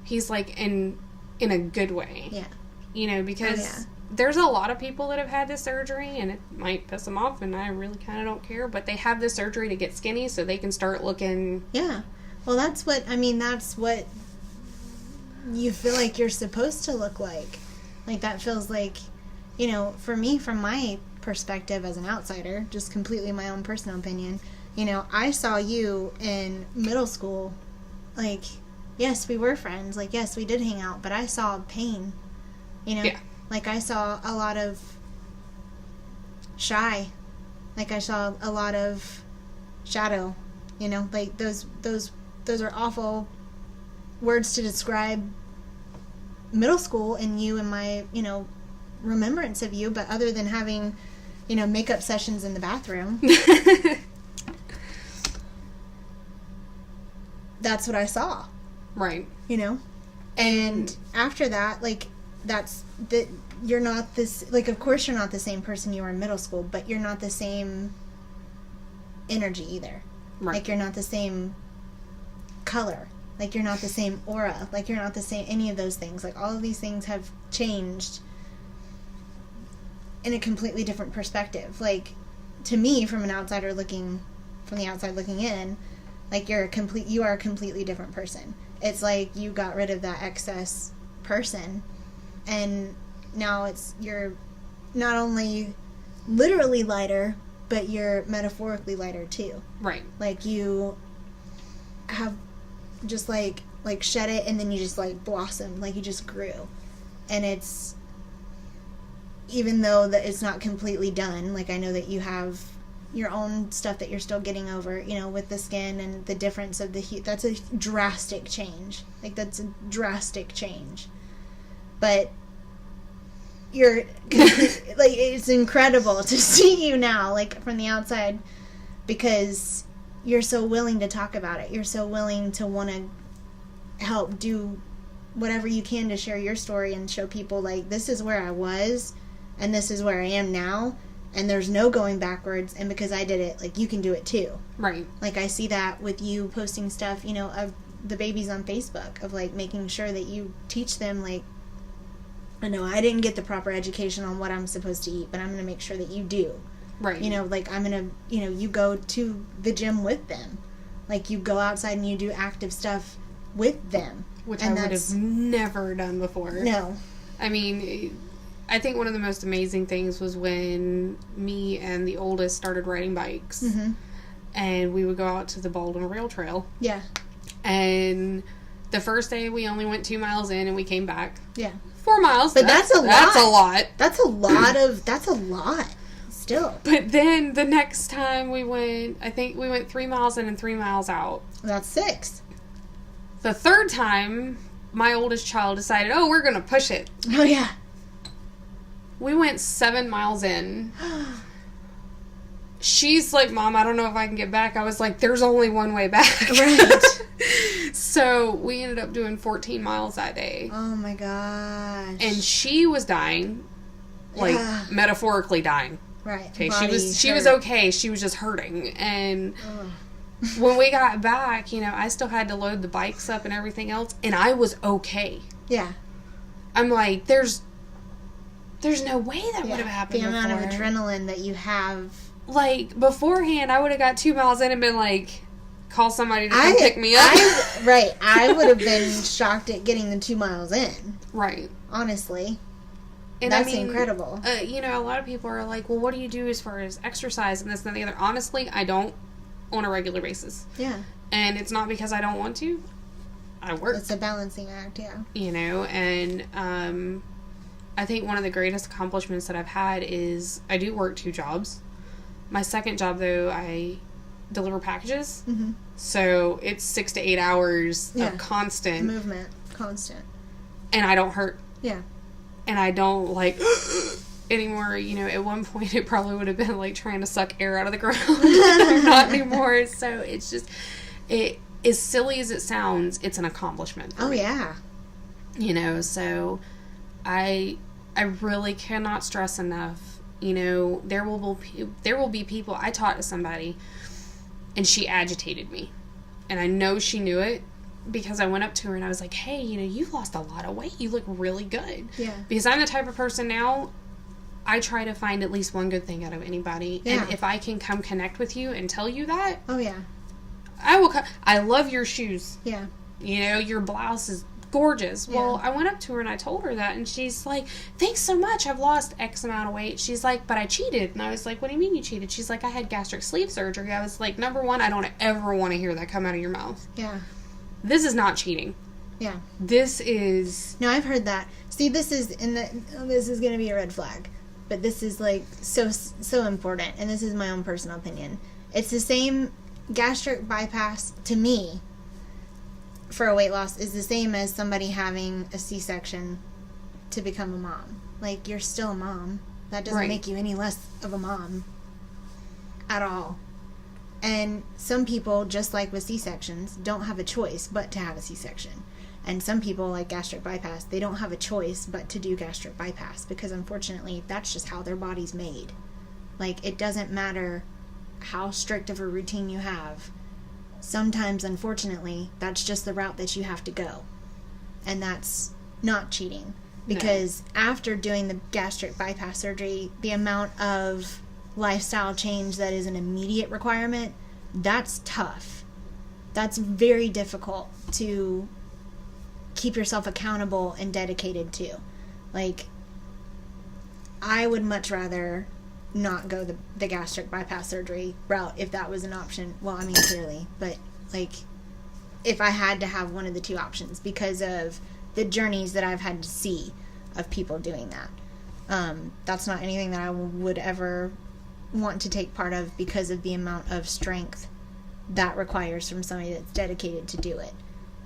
He's like, in a good way. Yeah. You know, because there's a lot of people that have had this surgery, and it might piss them off, and I really kind of don't care, but they have this surgery to get skinny so they can start looking... Yeah. Well, that's what you feel like you're supposed to look like. Like, that feels like, you know, for me, from my perspective as an outsider, just completely my own personal opinion, you know, I saw you in middle school, like, yes, we were friends. Like, yes, we did hang out, but I saw pain, you know? Yeah. Like, I saw a lot of shy. Like, I saw a lot of shadow, you know? Like, those are awful words to describe middle school and you and my, you know, remembrance of you, but other than having, you know, makeup sessions in the bathroom, that's what I saw. Right. You know? And after that, like, you're not this, like, of course you're not the same person you were in middle school, but you're not the same energy either. Right. Like, you're not the same color. Like, you're not the same aura. Like, you're not the same, any of those things. Like, all of these things have changed in a completely different perspective. Like, to me, from the outside looking in, like, you are a completely different person. It's like you got rid of that excess person, and now you're not only literally lighter, but you're metaphorically lighter too. Right. Like, you have just like shed it, and then you just like blossomed, like you just grew. And it's, even though that it's not completely done, like, I know that you have your own stuff that you're still getting over, you know, with the skin and the difference of the hue. That's a drastic change. Like, that's a drastic change. But you're like, it's incredible to see you now, like, from the outside, because you're so willing to talk about it. You're so willing to want to help do whatever you can to share your story and show people, like, this is where I was and this is where I am now, and there's no going backwards, and because I did it, like, you can do it too. Right. Like, I see that with you posting stuff, you know, of the babies on Facebook, of, like, making sure that you teach them, like, I know I didn't get the proper education on what I'm supposed to eat, but I'm going to make sure that you do. Right. You know, like, I'm going to, you know, you go to the gym with them. Like, you go outside and you do active stuff with them. Which I would have never done before. No. I mean, I think one of the most amazing things was when me and the oldest started riding bikes. Mm-hmm. And we would go out to the Baldwin Rail Trail. Yeah. And the first day we only went 2 miles in and we came back. Yeah. 4 miles. But that's a lot. That's a lot. That's a lot. Still. But then the next time we went, I think we went 3 miles in and 3 miles out. That's 6. The third time, my oldest child decided, oh, we're going to push it. Oh, yeah. We went 7 miles in. She's like, Mom, I don't know if I can get back. I was like, there's only one way back. Right. So we ended up doing 14 miles that day. Oh, my gosh. And she was dying. Like, metaphorically dying. Right. Okay, she was okay. She was just hurting. And when we got back, you know, I still had to load the bikes up and everything else, and I was okay. Yeah. I'm like, there's no way that would have happened before. The amount of adrenaline that you have. Like, beforehand, I would have got 2 miles in and been like, call somebody to come pick me up. I would have been shocked at getting the 2 miles in. Right. Honestly. And that's incredible. You know, a lot of people are like, well, what do you do as far as exercise and this and the other? Honestly, I don't on a regular basis. Yeah. And it's not because I don't want to. I work. It's a balancing act, yeah. You know, and I think one of the greatest accomplishments that I've had is I do work 2 jobs. My second job, though, I deliver packages. Mm-hmm. So it's 6 to 8 hours of constant movement. Constant. And I don't hurt. Yeah. And I don't, like, anymore. You know, at one point it probably would have been like trying to suck air out of the ground. Not anymore. So it's just, as silly as it sounds, it's an accomplishment for me. Yeah. You know, so I really cannot stress enough. You know, there will be people. I talked to somebody and she agitated me, and I know she knew it because I went up to her and I was like, hey, you know, you've lost a lot of weight. You look really good. Yeah. Because I'm the type of person now, I try to find at least one good thing out of anybody. Yeah. And if I can come connect with you and tell you that. Oh, yeah. I will. I love your shoes. Yeah. You know, your blouse is gorgeous. Yeah. Well, I went up to her and I told her that, and she's like, thanks so much. I've lost X amount of weight. She's like, but I cheated. And I was like, what do you mean you cheated? She's like, I had gastric sleeve surgery. I was like, number one, I don't ever want to hear that come out of your mouth. Yeah. This is not cheating. Yeah. This is... No, I've heard that. See, this is going to be a red flag. But this is, like, so important. And this is my own personal opinion. It's the same... Gastric bypass, to me, for a weight loss, is the same as somebody having a C-section to become a mom. Like, you're still a mom. That doesn't make you any less of a mom at all. And some people, just like with C-sections, don't have a choice but to have a C-section. And some people, like gastric bypass, they don't have a choice but to do gastric bypass because, unfortunately, that's just how their body's made. Like, it doesn't matter how strict of a routine you have. Sometimes, unfortunately, that's just the route that you have to go. And that's not cheating. Because after doing the gastric bypass surgery, the amount of lifestyle change that is an immediate requirement, that's tough. That's very difficult to keep yourself accountable and dedicated to. Like, I would much rather not go the gastric bypass surgery route if that was an option. Well, I mean, clearly, but like, if I had to have one of the two options because of the journeys that I've had to see of people doing that. That's not anything that I would ever want to take part of because of the amount of strength that requires from somebody that's dedicated to do it.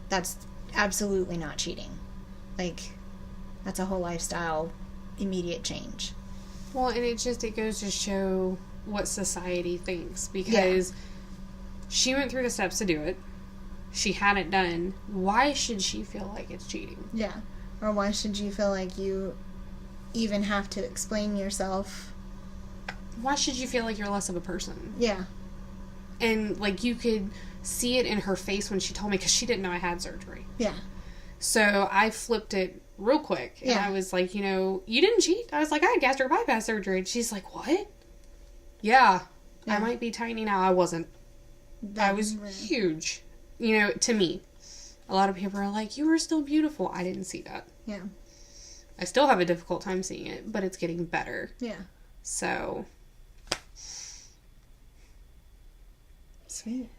That's absolutely not cheating. Like, that's a whole lifestyle immediate change. Well, and it goes to show what society thinks, because she went through the steps to do it. She had it done. Why should she feel like it's cheating? Yeah. Or why should you feel like you even have to explain yourself? Why should you feel like you're less of a person? Yeah. And, like, you could see it in her face when she told me, because she didn't know I had surgery. Yeah. So I flipped it real quick. And I was like, you didn't cheat. I was like, I had gastric bypass surgery. And she's like, what? Yeah. I might be tiny now. I wasn't. I was huge. To me. A lot of people are like, you were still beautiful. I didn't see that. Yeah. I still have a difficult time seeing it, but it's getting better. Yeah. So. Sweet.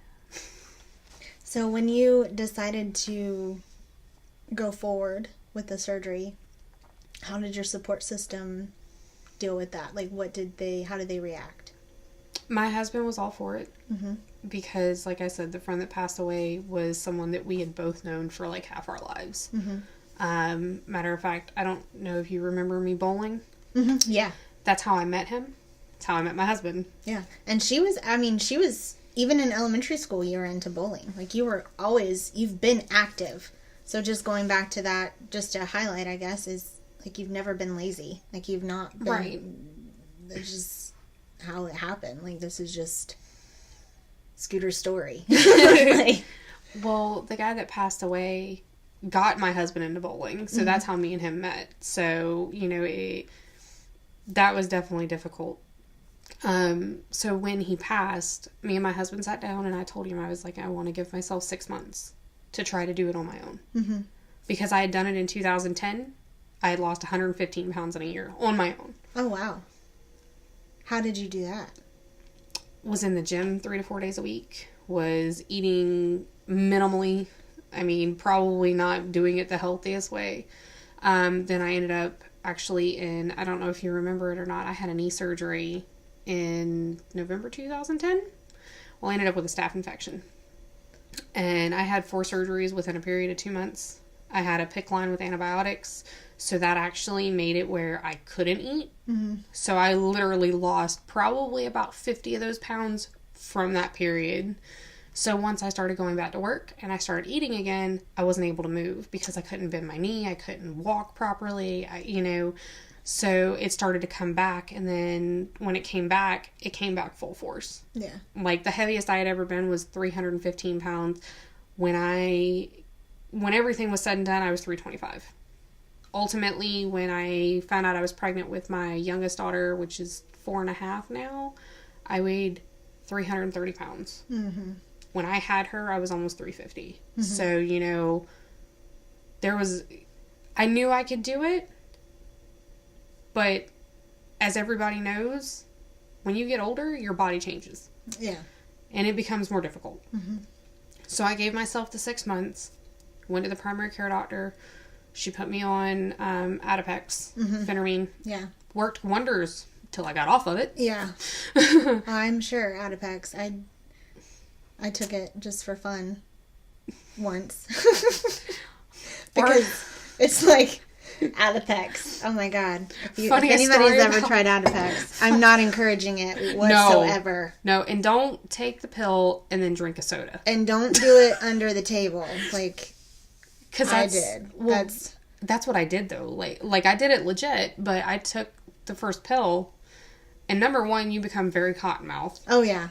So when you decided to go forward with the surgery, how did your support system deal with that? Like, how did they react? My husband was all for it. Mm-hmm. Because, like I said, the friend that passed away was someone that we had both known for, like, half our lives. Mm-hmm. Matter of fact, I don't know if you remember me bowling. Mm-hmm. Yeah. That's how I met him. That's how I met my husband. Yeah. And she was, even in elementary school, you were into bowling. Like, you've been active. So just going back to that, just to highlight, I guess, is, like, you've never been lazy. Like, you've not been... Right. That's just how it happened. Like, this is just Scooter's story. Like, well, the guy that passed away got my husband into bowling. So that's how me and him met. So, that was definitely difficult. So when he passed, me and my husband sat down and I told him, I was like, I want to give myself 6 months to try to do it on my own. Mm-hmm. Because I had done it in 2010. I had lost 115 pounds in a year on my own. Oh, wow. How did you do that? Was in the gym 3 to 4 days a week. Was eating minimally. I mean, probably not doing it the healthiest way. Then I ended up actually I don't know if you remember it or not, I had a knee surgery in November 2010. Well, I ended up with a staph infection. And I had 4 surgeries within a period of 2 months. I had a PICC line with antibiotics. So that actually made it where I couldn't eat. Mm-hmm. So I literally lost probably about 50 of those pounds from that period. So once I started going back to work and I started eating again, I wasn't able to move because I couldn't bend my knee. I couldn't walk properly, So it started to come back. And then when it came back full force. Yeah. Like, the heaviest I had ever been was 315 pounds. When everything was said and done, I was 325. Ultimately, when I found out I was pregnant with my youngest daughter, which is 4.5 now, I weighed 330 pounds. Mm-hmm. When I had her, I was almost 350. Mm-hmm. So, I knew I could do it, but as everybody knows, when you get older, your body changes. Yeah. And it becomes more difficult. Mm-hmm. So I gave myself the 6 months. Went to the primary care doctor. She put me on Adipex, Phenermine. Yeah. Worked wonders till I got off of it. Yeah. I'm sure Adipex. I took it just for fun once. Because it's like Adipex. Oh my God. If anybody's ever tried Adipex, I'm not encouraging it whatsoever. No, and don't take the pill and then drink a soda. And don't do it under the table. Like, because I did. Well, that's what I did, though. Like I did it legit, but I took the first pill, and number one, you become very cotton-mouthed. Oh, yeah.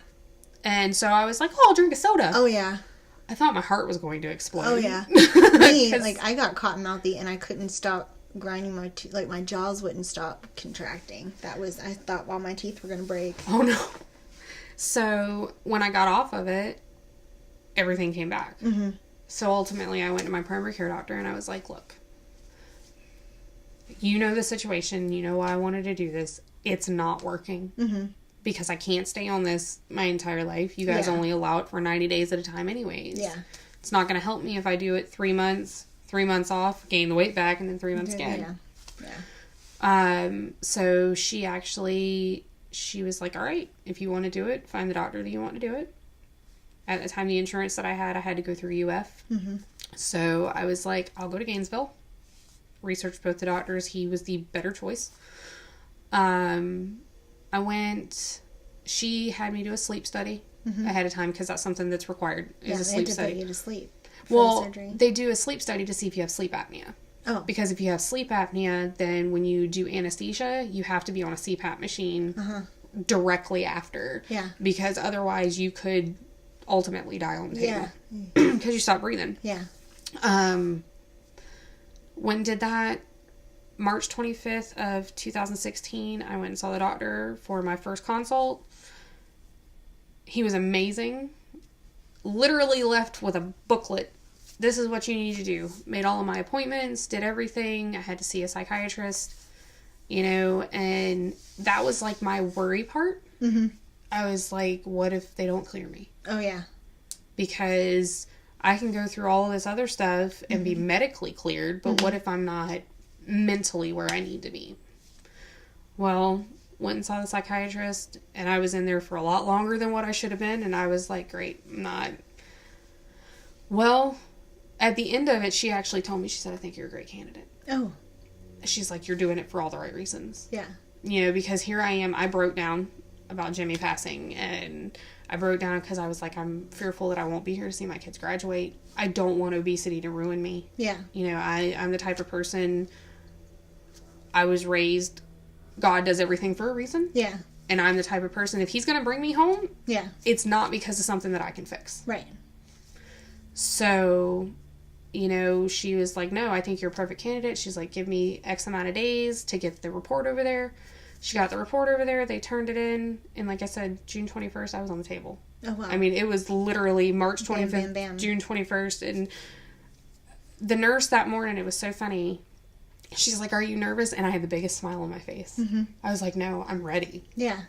And so I was like, oh, I'll drink a soda. Oh, yeah. I thought my heart was going to explode. Oh, yeah. Me, I got cotton-mouthy, and I couldn't stop grinding my teeth. Like, my jaws wouldn't stop contracting. I thought all my teeth were going to break. Oh, no. So, when I got off of it, everything came back. Mm-hmm. So, ultimately, I went to my primary care doctor, and I was like, look, you know the situation. You know why I wanted to do this. It's not working. Mm-hmm. Because I can't stay on this my entire life. You guys only allow it for 90 days at a time anyways. Yeah. It's not going to help me if I do it 3 months off, gain the weight back, and then 3 months again. Yeah. So she was like, all right, if you want to do it, find the doctor that you want to do it. At the time, the insurance that I had to go through UF. Mm-hmm. So I was like, I'll go to Gainesville. Researched both the doctors. He was the better choice. I went, she had me do a sleep study ahead of time because that's something that's required is a sleep study. Put you to sleep for the surgery. They do a sleep study to see if you have sleep apnea. Oh. Because if you have sleep apnea, then when you do anesthesia, you have to be on a CPAP machine directly after. Yeah. Because otherwise you could ultimately die on the table. Yeah. Because you stop breathing. Yeah. When did that? March 25th of 2016, I went and saw the doctor for my first consult. He was amazing. Literally left with a booklet. This is what you need to do. Made all of my appointments, did everything. I had to see a psychiatrist, and that was like my worry part. Mm-hmm. I was like, what if they don't clear me? Oh, yeah. Because I can go through all of this other stuff and be medically cleared, but what if I'm not mentally where I need to be? Well, went and saw the psychiatrist, and I was in there for a lot longer than what I should have been, and I was like, great, I'm not. Well, at the end of it, she actually told me, she said, I think you're a great candidate. Oh. She's like, you're doing it for all the right reasons. Yeah. Because here I am, I broke down about Jimmy passing, and I broke down because I was like, I'm fearful that I won't be here to see my kids graduate. I don't want obesity to ruin me. Yeah. I'm the type of person, I was raised, God does everything for a reason. Yeah. And I'm the type of person, if he's going to bring me home, yeah, it's not because of something that I can fix. Right. So, she was like, no, I think you're a perfect candidate. She's like, give me X amount of days to get the report over there. She got the report over there. They turned it in. And like I said, June 21st, I was on the table. Oh, wow. I mean, it was literally March 25th, bam, bam, bam. June 21st. And the nurse that morning, it was so funny. She's like, are you nervous? And I had the biggest smile on my face. Mm-hmm. I was like, no, I'm ready. Yeah.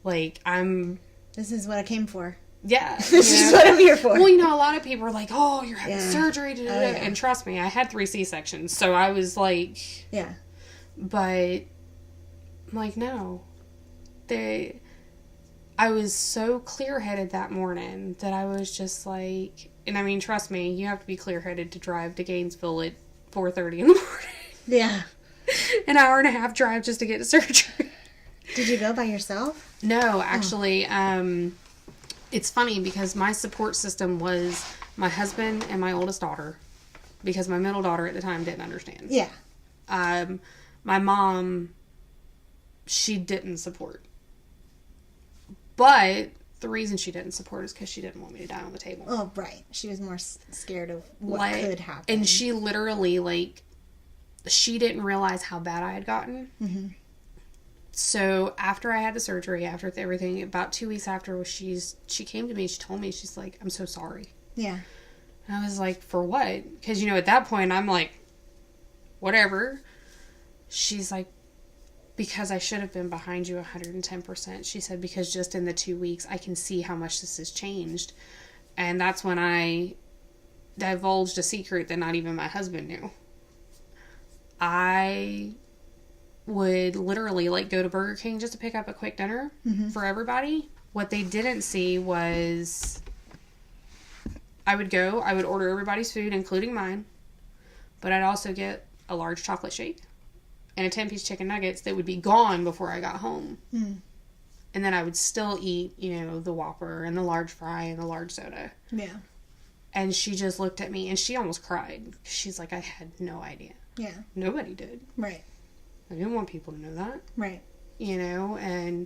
Like, This is what I came for. Yeah. This is what I'm here for. Well, a lot of people are like, oh, you're having surgery. Oh, yeah. And trust me, I had 3 C-sections. So I was like... Yeah. But, I'm like, no. I was so clear-headed that morning that I was just like... And trust me, you have to be clear-headed to drive to Gainesville at 4:30 in the morning. Yeah. An hour and a half drive just to get to surgery. Did you go by yourself? No, actually, it's funny because my support system was my husband and my oldest daughter, because my middle daughter at the time didn't understand. Yeah. My mom, she didn't support. But the reason she didn't support is because she didn't want me to die on the table. Oh, right. She was more scared of what could happen. And she literally, she didn't realize how bad I had gotten. Mm-hmm. So after I had the surgery, after everything, about 2 weeks after, she came to me, she told me, she's like, I'm so sorry. Yeah. And I was like, for what? Because, at that point, I'm like, whatever. She's like, because I should have been behind you 110%. She said, because just in the 2 weeks, I can see how much this has changed. And that's when I divulged a secret that not even my husband knew. I would literally, like, go to Burger King just to pick up a quick dinner for everybody. What they didn't see was I would order everybody's food, including mine, but I'd also get a large chocolate shake and a 10-piece chicken nuggets that would be gone before I got home. And then I would still eat, the Whopper and the large fry and the large soda. Yeah. And she just looked at me and she almost cried. She's like, I had no idea. Yeah. Nobody did. Right. I didn't want people to know that. Right. And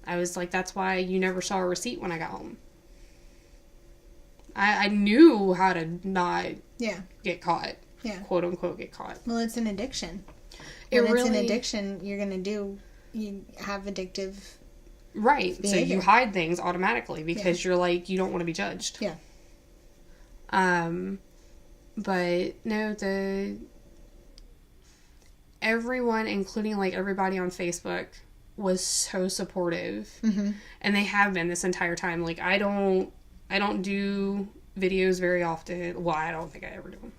I was like, that's why you never saw a receipt when I got home. I knew how to not get caught. Yeah. Quote unquote get caught. Well, it's an addiction. When it's an addiction, you have addictive right. behavior. So you hide things automatically because you're like, you don't want to be judged. Yeah. But no, everyone, including like everybody on Facebook, was so supportive. And they have been this entire time. Like, I don't do videos very often. Well, I don't think I ever do them,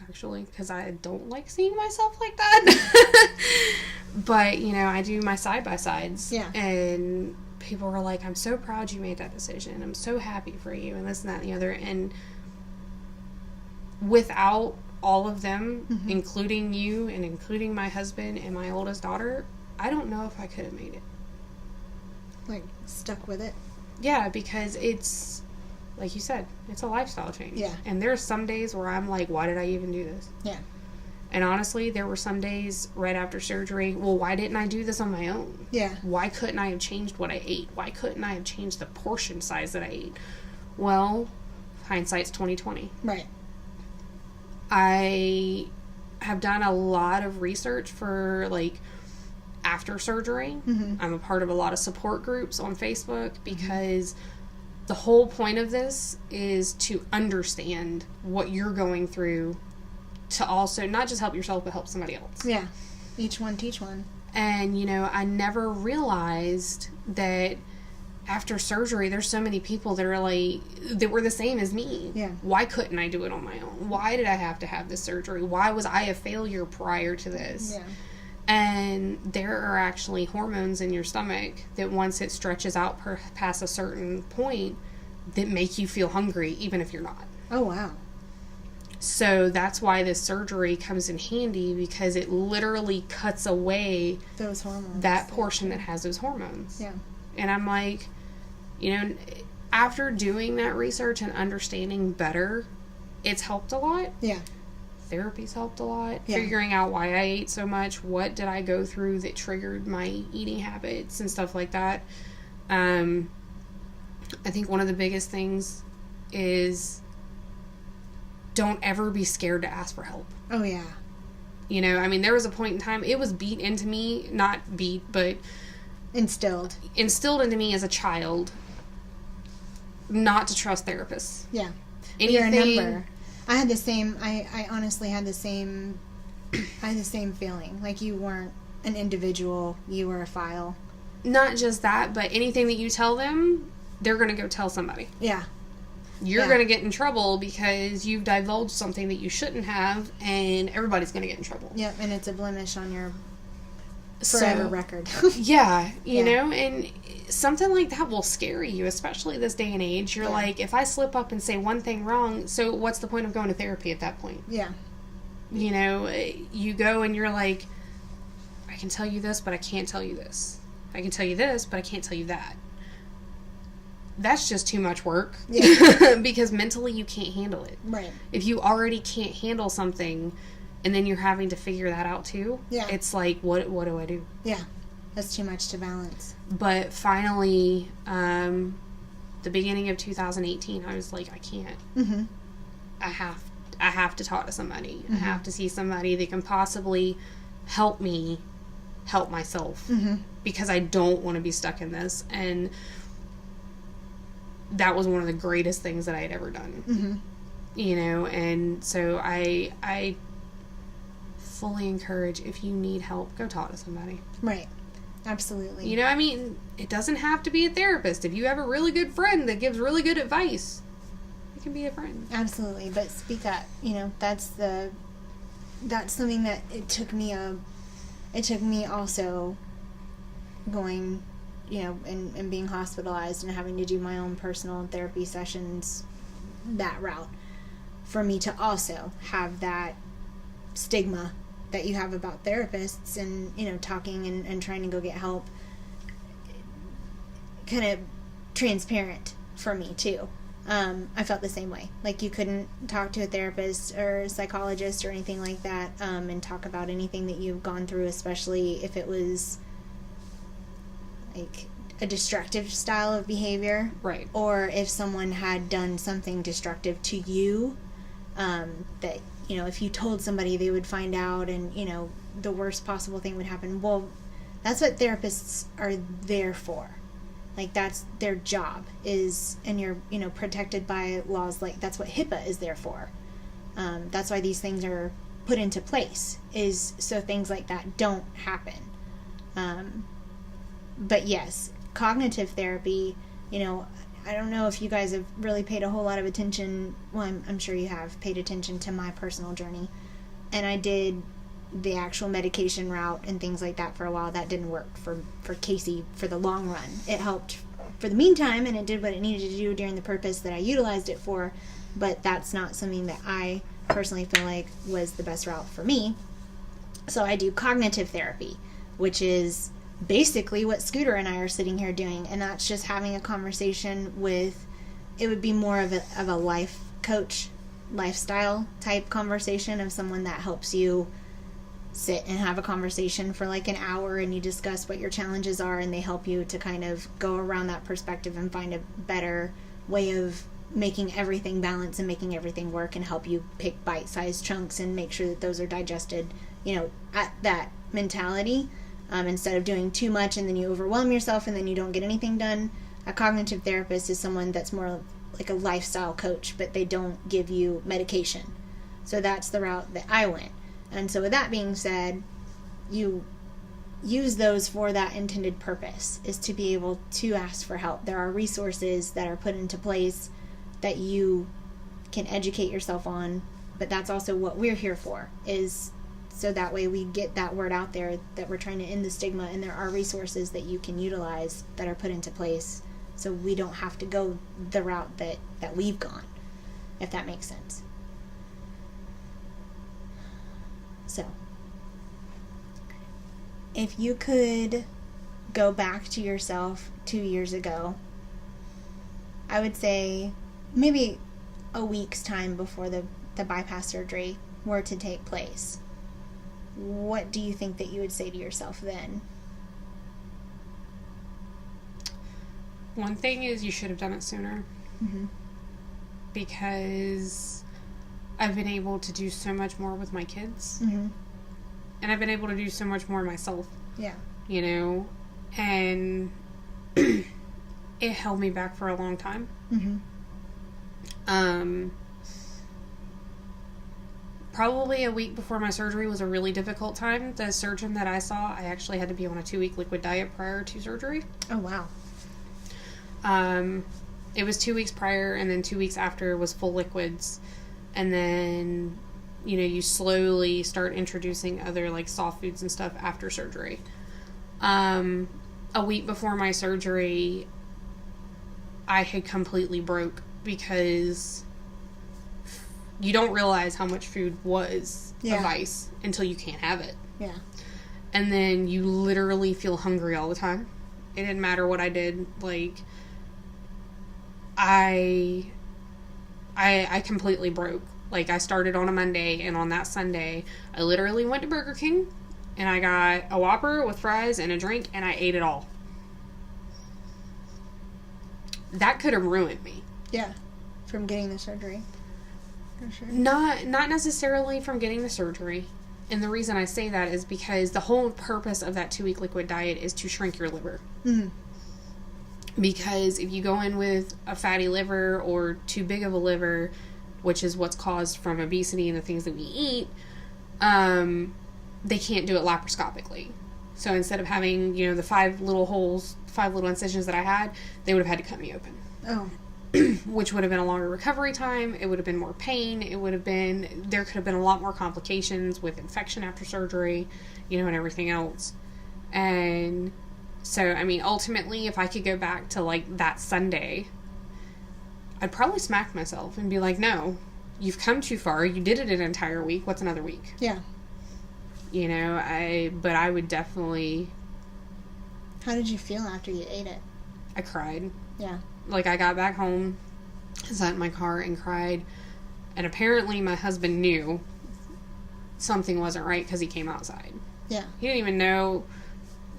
actually, because I don't like seeing myself like that. But, I do my side-by-sides. Yeah. And people were like, I'm so proud you made that decision. I'm so happy for you, and this and that and the other. And without all of them, including you and including my husband and my oldest daughter, I don't know if I could have made it. Like, stuck with it? Yeah, because it's, like you said, it's a lifestyle change. Yeah. And there's some days where I'm like, why did I even do this? Yeah. And honestly, there were some days right after surgery, well, why didn't I do this on my own? Yeah. Why couldn't I have changed what I ate? Why couldn't I have changed the portion size that I ate? Well, hindsight's 20/20. Right. I have done a lot of research for, like, after surgery. I'm a part of a lot of support groups on Facebook because the whole point of this is to understand what you're going through, to also not just help yourself, but help somebody else. Yeah. Each one teach one. And, I never realized that after surgery, there's so many people that are like, that were the same as me. Yeah. Why couldn't I do it on my own? Why did I have to have this surgery? Why was I a failure prior to this? Yeah. And there are actually hormones in your stomach that once it stretches out past a certain point that make you feel hungry even if you're not. Oh, wow. So that's why this surgery comes in handy, because it literally cuts away those hormones. That portion that has those hormones. Yeah. And I'm like, after doing that research and understanding better, it's helped a lot. Yeah. Therapy's helped a lot. Yeah. Figuring out why I ate so much, what did I go through that triggered my eating habits and stuff like that. I think one of the biggest things is don't ever be scared to ask for help. Oh, yeah. There was a point in time, it was beat into me, not beat, but instilled into me as a child not to trust therapists. Yeah. Anything. You're a number. I had the same, I honestly had the same feeling. Like, you weren't an individual, you were a file. Not just that, but anything that you tell them, they're going to go tell somebody. Yeah. You're going to get in trouble because you've divulged something that you shouldn't have, and everybody's going to get in trouble. Yep, and it's a blemish on your forever record. Yeah, you know, and something like that will scare you, especially this day and age. You're like, if I slip up and say one thing wrong, so what's the point of going to therapy at that point? Yeah. You go and you're like, I can tell you this, but I can't tell you this. I can tell you this, but I can't tell you that. That's just too much work. Yeah. Because mentally you can't handle it. Right. If you already can't handle something and then you're having to figure that out too, it's like, what do I do? Yeah. That's too much to balance. But finally, the beginning of 2018, I was like, I can't. Mm-hmm. I have to talk to somebody. Mm-hmm. I have to see somebody that can possibly help me help myself. Mm-hmm. Because I don't want to be stuck in this. And that was one of the greatest things that I had ever done. Mm-hmm. And so I fully encourage, if you need help, go talk to somebody. Right. Absolutely. It doesn't have to be a therapist. If you have a really good friend that gives really good advice, can be a friend. Absolutely, but speak up. That's something that it took me also going, and being hospitalized and having to do my own personal therapy sessions that route, for me to also have that stigma that you have about therapists and, talking and trying to go get help, kind of transparent for me too. I felt the same way. Like, you couldn't talk to a therapist or a psychologist or anything like that, and talk about anything that you've gone through, especially if it was like a destructive style of behavior. Right. Or if someone had done something destructive to you, that, if you told somebody, they would find out and, the worst possible thing would happen. Well, that's what therapists are there for. Like, that's their job, and you're, protected by laws. Like, that's what HIPAA is there for. That's why these things are put into place, is so things like that don't happen. But yes, cognitive therapy, I don't know if you guys have really paid a whole lot of attention. Well, I'm sure you have paid attention to my personal journey. And I did the actual medication route and things like that for a while. That didn't work for Casey for the long run. It helped for the meantime, and it did what it needed to do during the purpose that I utilized it for, but that's not something that I personally feel like was the best route for me. So I do cognitive therapy, which is basically what Scooter and I are sitting here doing, and that's just having a conversation with, it would be more of a life coach, lifestyle type conversation, of someone that helps you sit and have a conversation for like an hour, and you discuss what your challenges are, and they help you to kind of go around that perspective and find a better way of making everything balance and making everything work, and help you pick bite-sized chunks and make sure that those are digested, at that mentality, instead of doing too much and then you overwhelm yourself and then you don't get anything done. A cognitive therapist is someone that's more like a lifestyle coach, but they don't give you medication. So that's the route that I went. And so with that being said, you use those for that intended purpose, is to be able to ask for help. There are resources that are put into place that you can educate yourself on, but that's also what we're here for, is so that way we get that word out there that we're trying to end the stigma, and there are resources that you can utilize that are put into place, so we don't have to go the route that we've gone, if that makes sense. So, if you could go back to yourself 2 years ago, I would say maybe a week's time before the bypass surgery were to take place, what do you think that you would say to yourself then? One thing is, you should have done it sooner. Mm-hmm. Because I've been able to do so much more with my kids. Mm-hmm. And I've been able to do so much more myself. Yeah. And it held me back for a long time. Mm-hmm. Probably a week before my surgery was a really difficult time. The surgeon that I saw, I actually had to be on a 2-week liquid diet prior to surgery. Oh, wow. It was 2 weeks prior, and then 2 weeks after was full liquids. And then, you slowly start introducing other, like, soft foods and stuff after surgery. A week before my surgery, I had completely broke, because you don't realize how much food was a vice until you can't have it. Yeah. And then you literally feel hungry all the time. It didn't matter what I did. Like, I completely broke. Like, I started on a Monday, and on that Sunday, I literally went to Burger King, and I got a Whopper with fries and a drink, and I ate it all. That could have ruined me. Yeah. From getting the surgery. For sure. Not necessarily from getting the surgery. And the reason I say that is because the whole purpose of that 2-week liquid diet is to shrink your liver. Mm-hmm. Because if you go in with a fatty liver or too big of a liver, which is what's caused from obesity and the things that we eat, they can't do it laparoscopically. So instead of having, the 5 little holes, 5 little incisions that I had, they would have had to cut me open. Oh. which would have been a longer recovery time. It would have been more pain. There could have been a lot more complications with infection after surgery, and everything else. And so, I mean, ultimately, if I could go back to, like, that Sunday, I'd probably smack myself and be like, no, you've come too far. You did it an entire week. What's another week? Yeah. But I would definitely... How did you feel after you ate it? I cried. Yeah. Like, I got back home, sat in my car and cried. And apparently my husband knew something wasn't right because he came outside. Yeah. He didn't even know,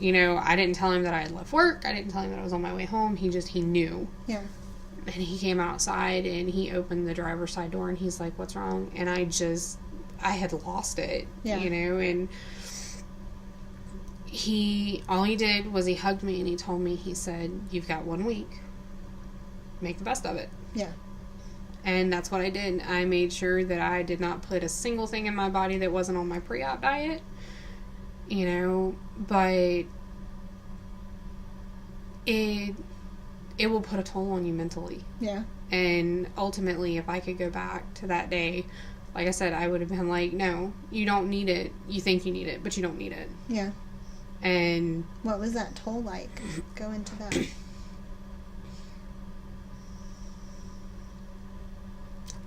I didn't tell him that I had left work. I didn't tell him that I was on my way home. He knew. Yeah. And he came outside and he opened the driver's side door and he's like, what's wrong? And I had lost it, and all he did was he hugged me and he told me, he said, you've got 1 week. Make the best of it. Yeah. And that's what I did. I made sure that I did not put a single thing in my body that wasn't on my pre-op diet, but it will put a toll on you mentally. Yeah. And ultimately, if I could go back to that day, like I said, I would have been like, no, you don't need it. You think you need it, but you don't need it. Yeah. And... What was that toll like? Go into that.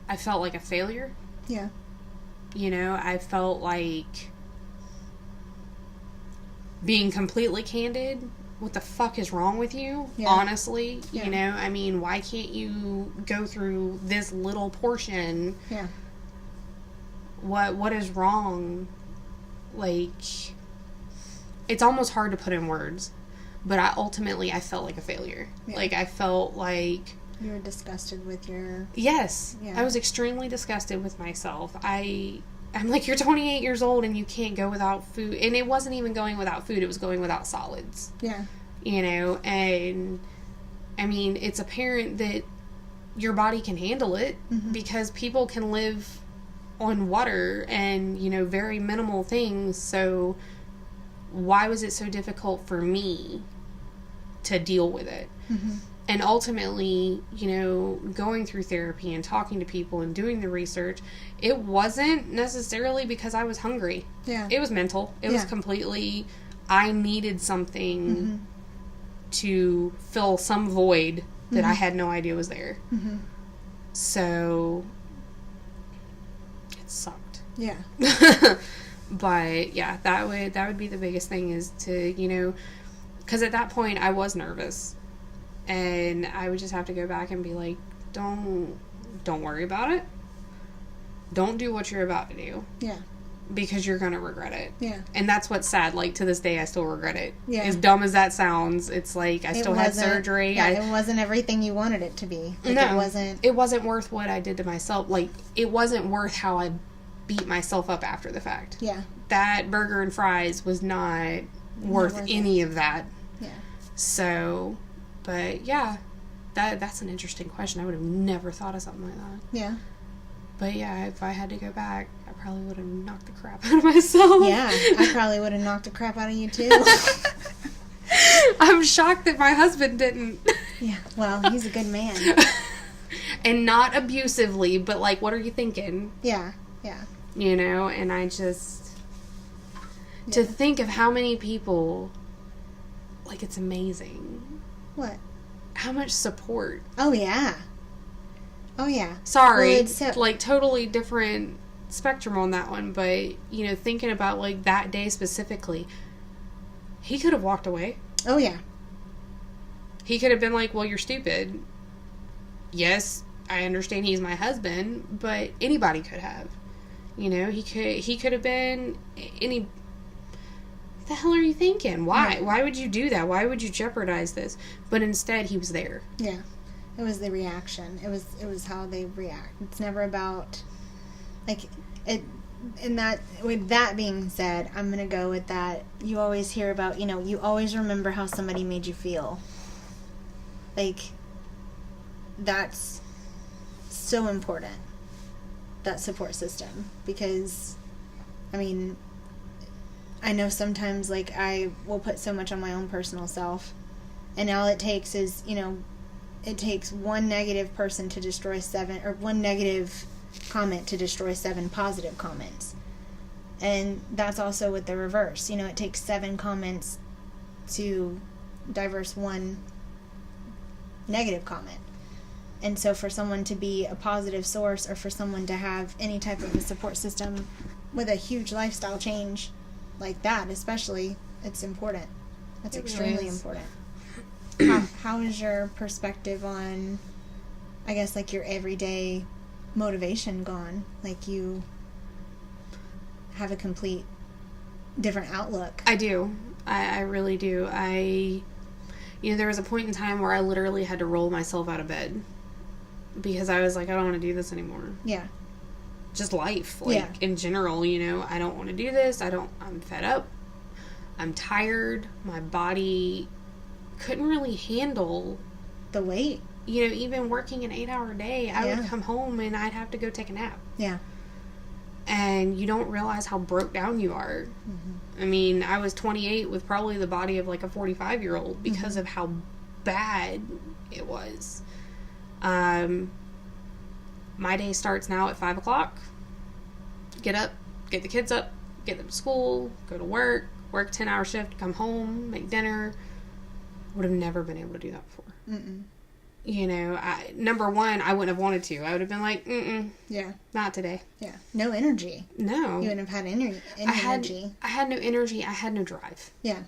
I felt like a failure. Yeah. I felt like, being completely candid, what the fuck is wrong with you? Yeah. Honestly, yeah. I mean, why can't you go through this little portion? Yeah. What is wrong? Like, it's almost hard to put in words, but I felt like a failure. Yeah. Like, I felt like... You were disgusted with your... Yes. Yeah. I was extremely disgusted with myself. I'm like, you're 28 years old and you can't go without food. And it wasn't even going without food. It was going without solids. Yeah. And, I mean, it's apparent that your body can handle it, mm-hmm. because people can live on water and, very minimal things. So why was it so difficult for me to deal with it? Mm-hmm. And ultimately, going through therapy and talking to people and doing the research, it wasn't necessarily because I was hungry. Yeah. It was mental. It was completely, I needed something, mm-hmm. to fill some void that, mm-hmm. I had no idea was there. Mm-hmm. So, it sucked. Yeah. But, yeah, that would be the biggest thing, is to, because at that point I was nervous. And I would just have to go back and be like, don't worry about it. Don't do what you're about to do. Yeah. Because you're going to regret it. Yeah. And that's what's sad. Like, to this day, I still regret it. Yeah. As dumb as that sounds, it's like, I still had surgery. Yeah, it wasn't everything you wanted it to be. Like, no, it wasn't worth what I did to myself. Like, it wasn't worth how I beat myself up after the fact. Yeah. That burger and fries was not worth any of that. Yeah. So... But, yeah, that's an interesting question. I would have never thought of something like that. Yeah. But, yeah, if I had to go back, I probably would have knocked the crap out of myself. Yeah, I probably would have knocked the crap out of you, too. I'm shocked that my husband didn't. Yeah, well, he's a good man. And not abusively, but, like, what are you thinking? Yeah, yeah. And I just... Yeah. To think of how many people... Like, it's amazing. What? How much support. Oh, yeah. Oh, yeah. Sorry. Well, like, totally different spectrum on that one. But, thinking about, like, that day specifically, he could have walked away. Oh, yeah. He could have been like, well, you're stupid. Yes, I understand he's my husband, but anybody could have. He could have been any... What the hell are you thinking? Why? Yeah. Why would you do that? Why would you jeopardize this? But instead, he was there. Yeah. It was the reaction. It was how they react. It's never about, like, it. And that, with that being said, I'm going to go with that. You always hear about, you always remember how somebody made you feel. Like, that's so important. That support system. Because, I mean... I know sometimes, like, I will put so much on my own personal self, and all it takes is, it takes one negative person to destroy 7, or one negative comment to destroy 7 positive comments. And that's also with the reverse. It takes 7 comments to diverse one negative comment. And so for someone to be a positive source, or for someone to have any type of a support system with a huge lifestyle change like that, especially, it's important. That's extremely important. How is your perspective on, I guess, like, your everyday motivation gone? Like, you have a complete different outlook. I do. I really do. There was a point in time where I literally had to roll myself out of bed because I was like, I don't want to do this anymore. Yeah. Just life. In general, I don't want to do this. I'm fed up. I'm tired. My body couldn't really handle the weight. Even working an 8-hour day, I would come home and I'd have to go take a nap. Yeah. And you don't realize how broke down you are. Mm-hmm. I mean, I was 28 with probably the body of like a 45-year-old because of how bad it was. My day starts now at 5 o'clock. Get up, get the kids up, get them to school, go to work 10-hour shift, come home, make dinner. Would have never been able to do that before. Mm-mm. Number one, I wouldn't have wanted to. I would have been like, yeah, not today. Yeah, no energy. No, you wouldn't have had energy. I had no energy. I had no drive. Yeah,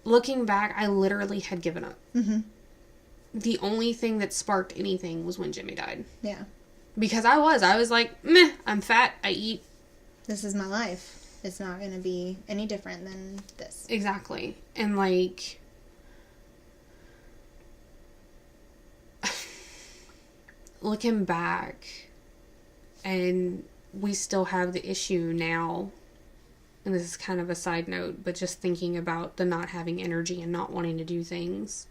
looking back, I literally had given up. Mm-hmm. The only thing that sparked anything was when Jimmy died. Yeah, because I was like, meh, I'm fat. I eat. This is my life. It's not going to be any different than this. Exactly, and like. Looking back, and we still have the issue now, and this is kind of a side note, but just thinking about the not having energy and not wanting to do things,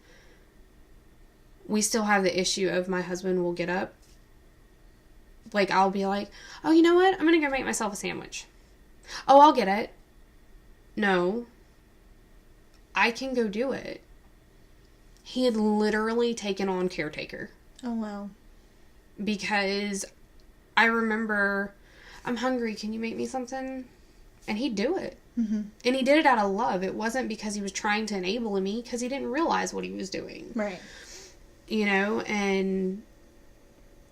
we still have the issue of my husband will get up. Like, I'll be like, oh, you know what? I'm going to go make myself a sandwich. Oh, I'll get it. No. I can go do it. He had literally taken on caretaker. Oh, wow. Because I remember, I'm hungry, can you make me something? And he'd do it. Mm-hmm. And he did it out of love. It wasn't because he was trying to enable me, because he didn't realize what he was doing. Right. And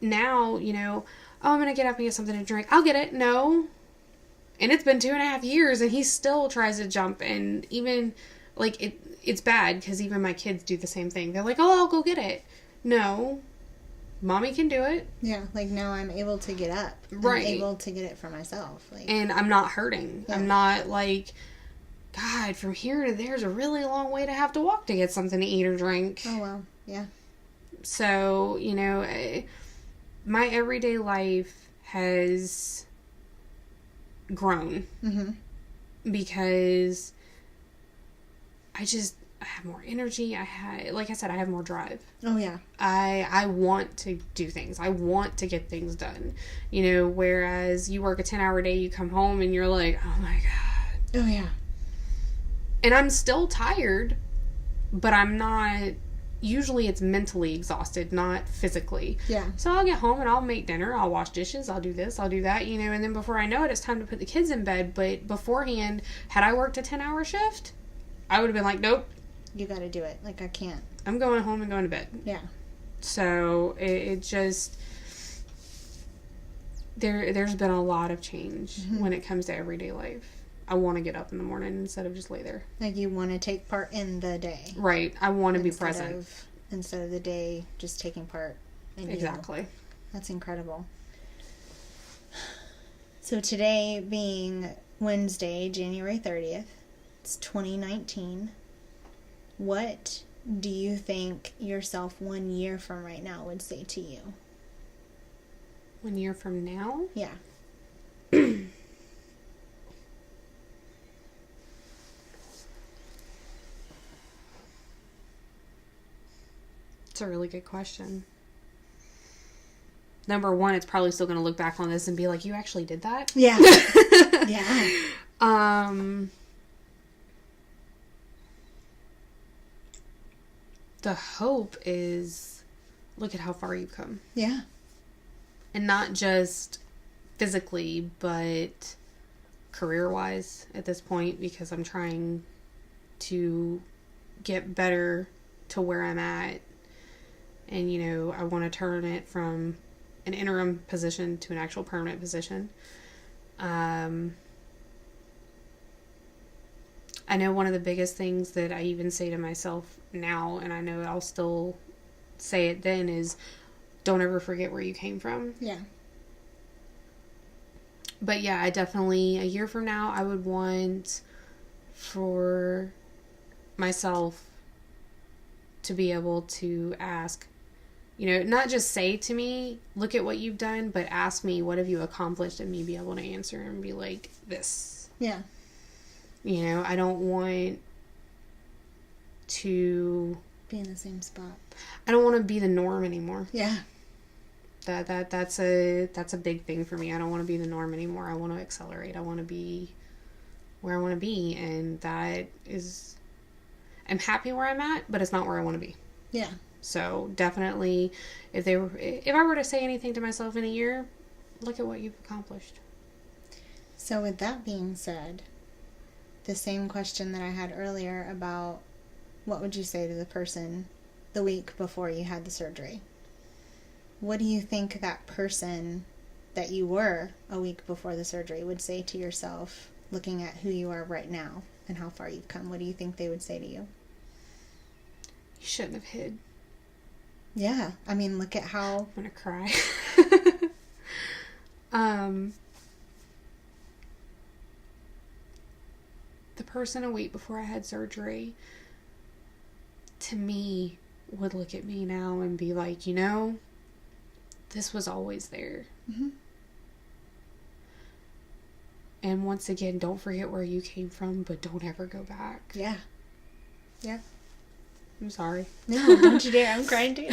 now, oh, I'm going to get up and get something to drink. I'll get it. No. And it's been 2.5 years, and he still tries to jump, and even, like, it's bad, because even my kids do the same thing. They're like, oh, I'll go get it. No. Mommy can do it. Yeah, like, now I'm able to get up. Right. I'm able to get it for myself. Like, and I'm not hurting. Yeah. I'm not like, God, from here to there's a really long way to have to walk to get something to eat or drink. Oh, well, yeah. So, my everyday life has grown. Mm-hmm. Because I have more energy. Like I said, I have more drive. Oh, yeah. I want to do things. I want to get things done. Whereas you work a 10-hour day, you come home and you're like, oh my God. Oh, yeah. And I'm still tired, but I'm not, usually it's mentally exhausted, not physically. Yeah. So I'll get home and I'll make dinner, I'll wash dishes, I'll do this, I'll do that, and then before I know it, it's time to put the kids in bed. But beforehand, had I worked a 10-hour shift, I would have been like, nope. You got to do it. Like, I can't. I'm going home and going to bed. Yeah. So it just, there's been a lot of change when it comes to everyday life. I want to get up in the morning instead of just lay there. Like, you want to take part in the day. Right. I want to be present. Instead of the day just taking part in Exactly. You. That's incredible. So today being Wednesday, January 30th, it's 2019. What do you think yourself 1 year from right now would say to you? 1 year from now? Yeah. It's a really good question. Number one, it's probably still going to look back on this and be like, you actually did that? Yeah. Yeah. the hope is, look at how far you've come. Yeah. And not just physically, but career-wise at this point, because I'm trying to get better to where I'm at. And, you know, I want to turn it from an interim position to an actual permanent position. I know one of the biggest things that I even say to myself now, and I know I'll still say it then, is don't ever forget where you came from. Yeah. But yeah, I definitely, a year from now, I would want for myself to be able to ask, you know, not just say to me, look at what you've done, but ask me, what have you accomplished, and me be able to answer and be like, this. Yeah. You know, I don't want to be in the same spot. I don't want to be the norm anymore. Yeah. That's a big thing for me. I don't want to be the norm anymore. I want to accelerate. I want to be where I want to be, and that is, I'm happy where I'm at, but it's not where I want to be. Yeah. So definitely, if I were to say anything to myself in a year, look at what you've accomplished. So with that being said, the same question that I had earlier about what would you say to the person the week before you had the surgery? What do you think that person that you were a week before the surgery would say to yourself, looking at who you are right now and how far you've come? What do you think they would say to you? You shouldn't have hid. Yeah. I mean, look at how... I'm going to cry. The person a week before I had surgery, to me, would look at me now and be like, you know, this was always there. Mm-hmm. And once again, don't forget where you came from, but don't ever go back. Yeah. Yeah. I'm sorry. No, don't you dare. I'm crying too.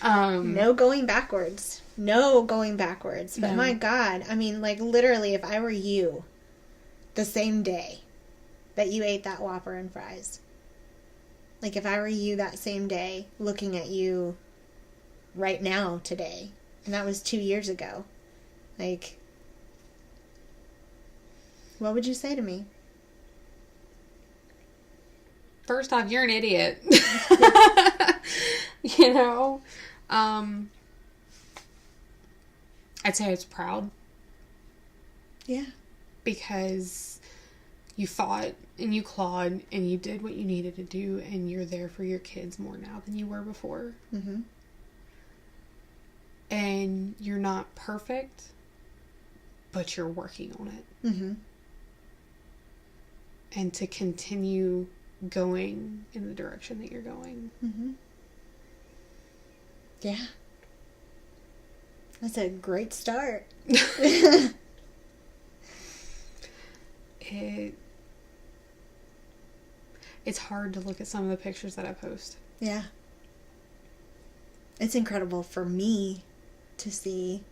No going backwards. No going backwards. But my God, I mean, like, literally, if I were you, the same day that you ate that Whopper and fries, like, if I were you that same day, looking at you right now, today, and that was 2 years ago, like, what would you say to me? First off, you're an idiot. You know? I'd say I was proud. Yeah. Because you fought and you clawed and you did what you needed to do, and you're there for your kids more now than you were before. Mm-hmm. And you're not perfect, but you're working on it. Mm-hmm. And to continue going in the direction that you're going. Mm-hmm. Yeah. That's a great start. It's hard to look at some of the pictures that I post. Yeah. It's incredible for me to see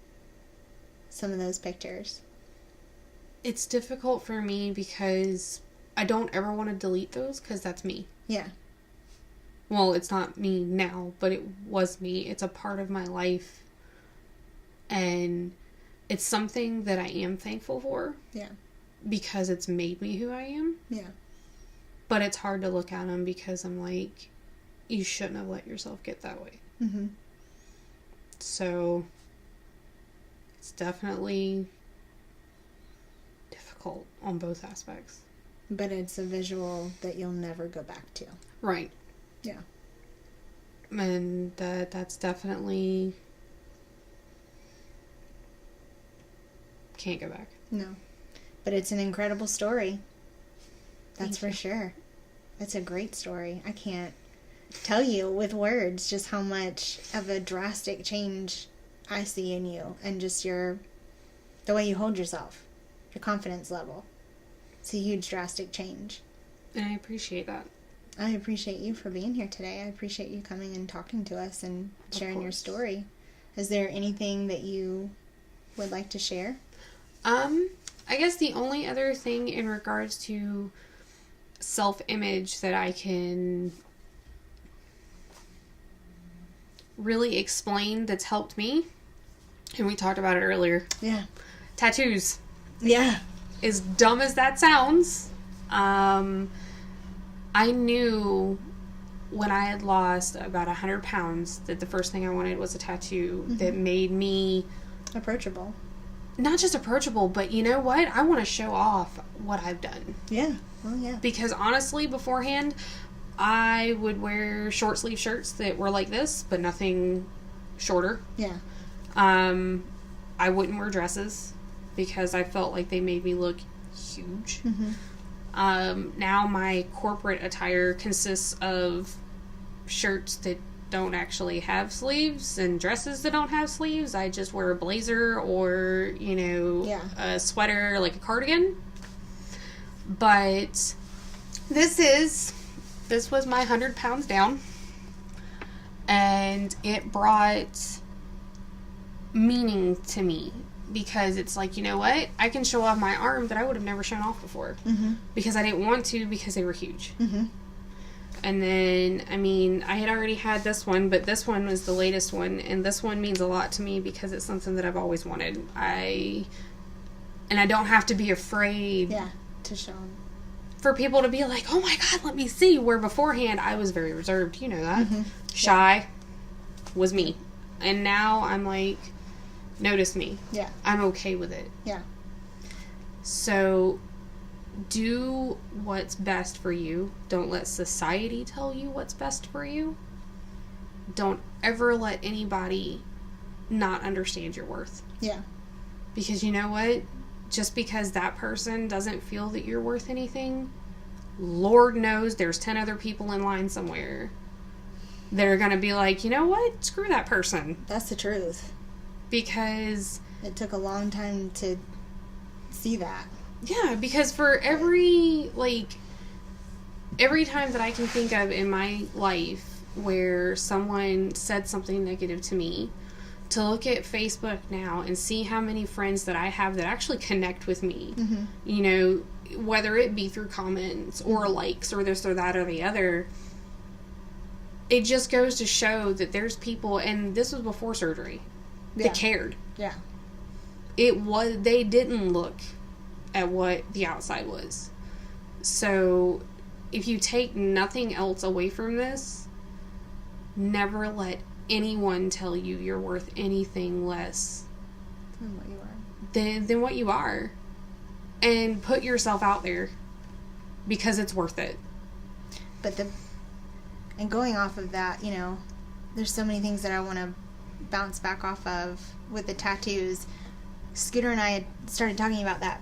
some of those pictures. It's difficult for me because I don't ever want to delete those, because that's me. Yeah. Well, it's not me now, but it was me. It's a part of my life. And it's something that I am thankful for. Yeah. Because it's made me who I am. Yeah. But it's hard to look at them because I'm like, you shouldn't have let yourself get that way. Mm-hmm. So, it's definitely difficult on both aspects. But it's a visual that you'll never go back to. Right. Yeah. And that's definitely... Can't go back. No. But it's an incredible story. That's Thank for sure. It's a great story. I can't tell you with words just how much of a drastic change I see in you, and just the way you hold yourself, your confidence level. It's a huge drastic change. And I appreciate that. I appreciate you for being here today. I appreciate you coming and talking to us and sharing your story. Is there anything that you would like to share? I guess the only other thing in regards to self-image that I can really explain that's helped me, and we talked about it earlier. Yeah. Tattoos. Yeah. As dumb as that sounds, I knew when I had lost about 100 pounds that the first thing I wanted was a tattoo that made me approachable. Not just approachable, but you know what? I want to show off what I've done. Yeah. Well, yeah. Because honestly, beforehand, I would wear short sleeve shirts that were like this, but nothing shorter. Yeah. I wouldn't wear dresses because I felt like they made me look huge. Now my corporate attire consists of shirts that don't actually have sleeves and dresses that don't have sleeves. I just wear a blazer or, a sweater, like a cardigan. But this was my 100 pounds down, and it brought meaning to me because it's like, you know what? I can show off my arm that I would have never shown off before because I didn't want to because they were huge. And then, I had already had this one, but this one was the latest one, and this one means a lot to me because it's something that I've always wanted. And I don't have to be afraid to show them. For people to be like, oh my God, let me see. Where beforehand, I was very reserved. You know that. Shy was me. And now I'm like, notice me. Yeah. I'm okay with it. Yeah. So do what's best for you. Don't let society tell you what's best for you. Don't ever let anybody not understand your worth. Yeah. Because you know what? Just because that person doesn't feel that you're worth anything, Lord knows there's 10 other people in line somewhere that are going to be like, you know what? Screw that person. That's the truth. Because it took a long time to see that. Yeah, because for every time that I can think of in my life where someone said something negative to me, to look at Facebook now and see how many friends that I have that actually connect with me, whether it be through comments or likes or this or that or the other, it just goes to show that there's people, and this was before surgery, that cared. Yeah. They didn't look at what the outside was. So if you take nothing else away from this, never let anyone tell you you're worth anything less than what you are. Than what you are. And put yourself out there because it's worth it. And going off of that, there's so many things that I want to bounce back off of with the tattoos. Scooter and I had started talking about that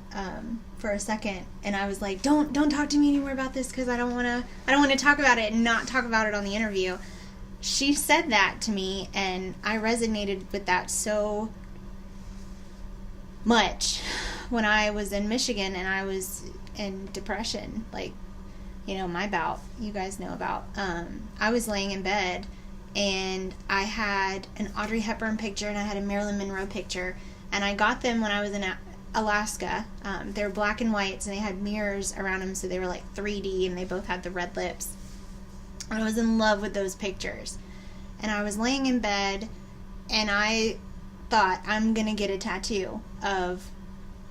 for a second, and I was like, "Don't talk to me anymore about this because I don't want to talk about it and not talk about it on the interview." She said that to me, and I resonated with that so much when I was in Michigan and I was in depression, my bout, you guys know about. I was laying in bed, and I had an Audrey Hepburn picture and I had a Marilyn Monroe picture, and I got them when I was in Alaska. They were black and whites, and they had mirrors around them, so they were like 3D, and they both had the red lips. And I was in love with those pictures. And I was laying in bed, and I thought, I'm going to get a tattoo of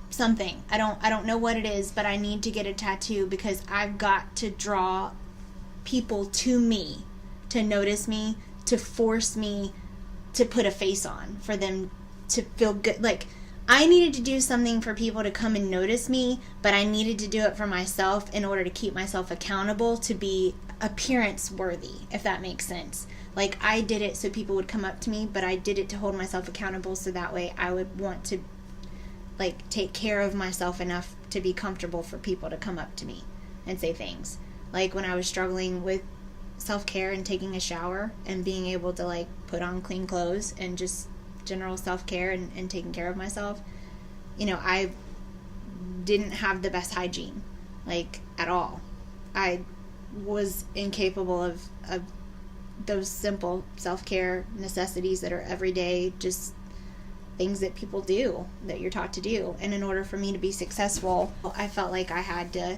something. I don't know what it is, but I need to get a tattoo because I've got to draw people to me, to notice me, to force me to put a face on, for them to feel good. I needed to do something for people to come and notice me, but I needed to do it for myself in order to keep myself accountable to be appearance worthy, if that makes sense. I did it so people would come up to me, but I did it to hold myself accountable so that way I would want to take care of myself enough to be comfortable for people to come up to me and say things. When I was struggling with self-care and taking a shower and being able to put on clean clothes and just general self-care and taking care of myself, I didn't have the best hygiene, at all. I was incapable of those simple self-care necessities that are everyday, just things that people do, that you're taught to do. And in order for me to be successful, I felt like I had to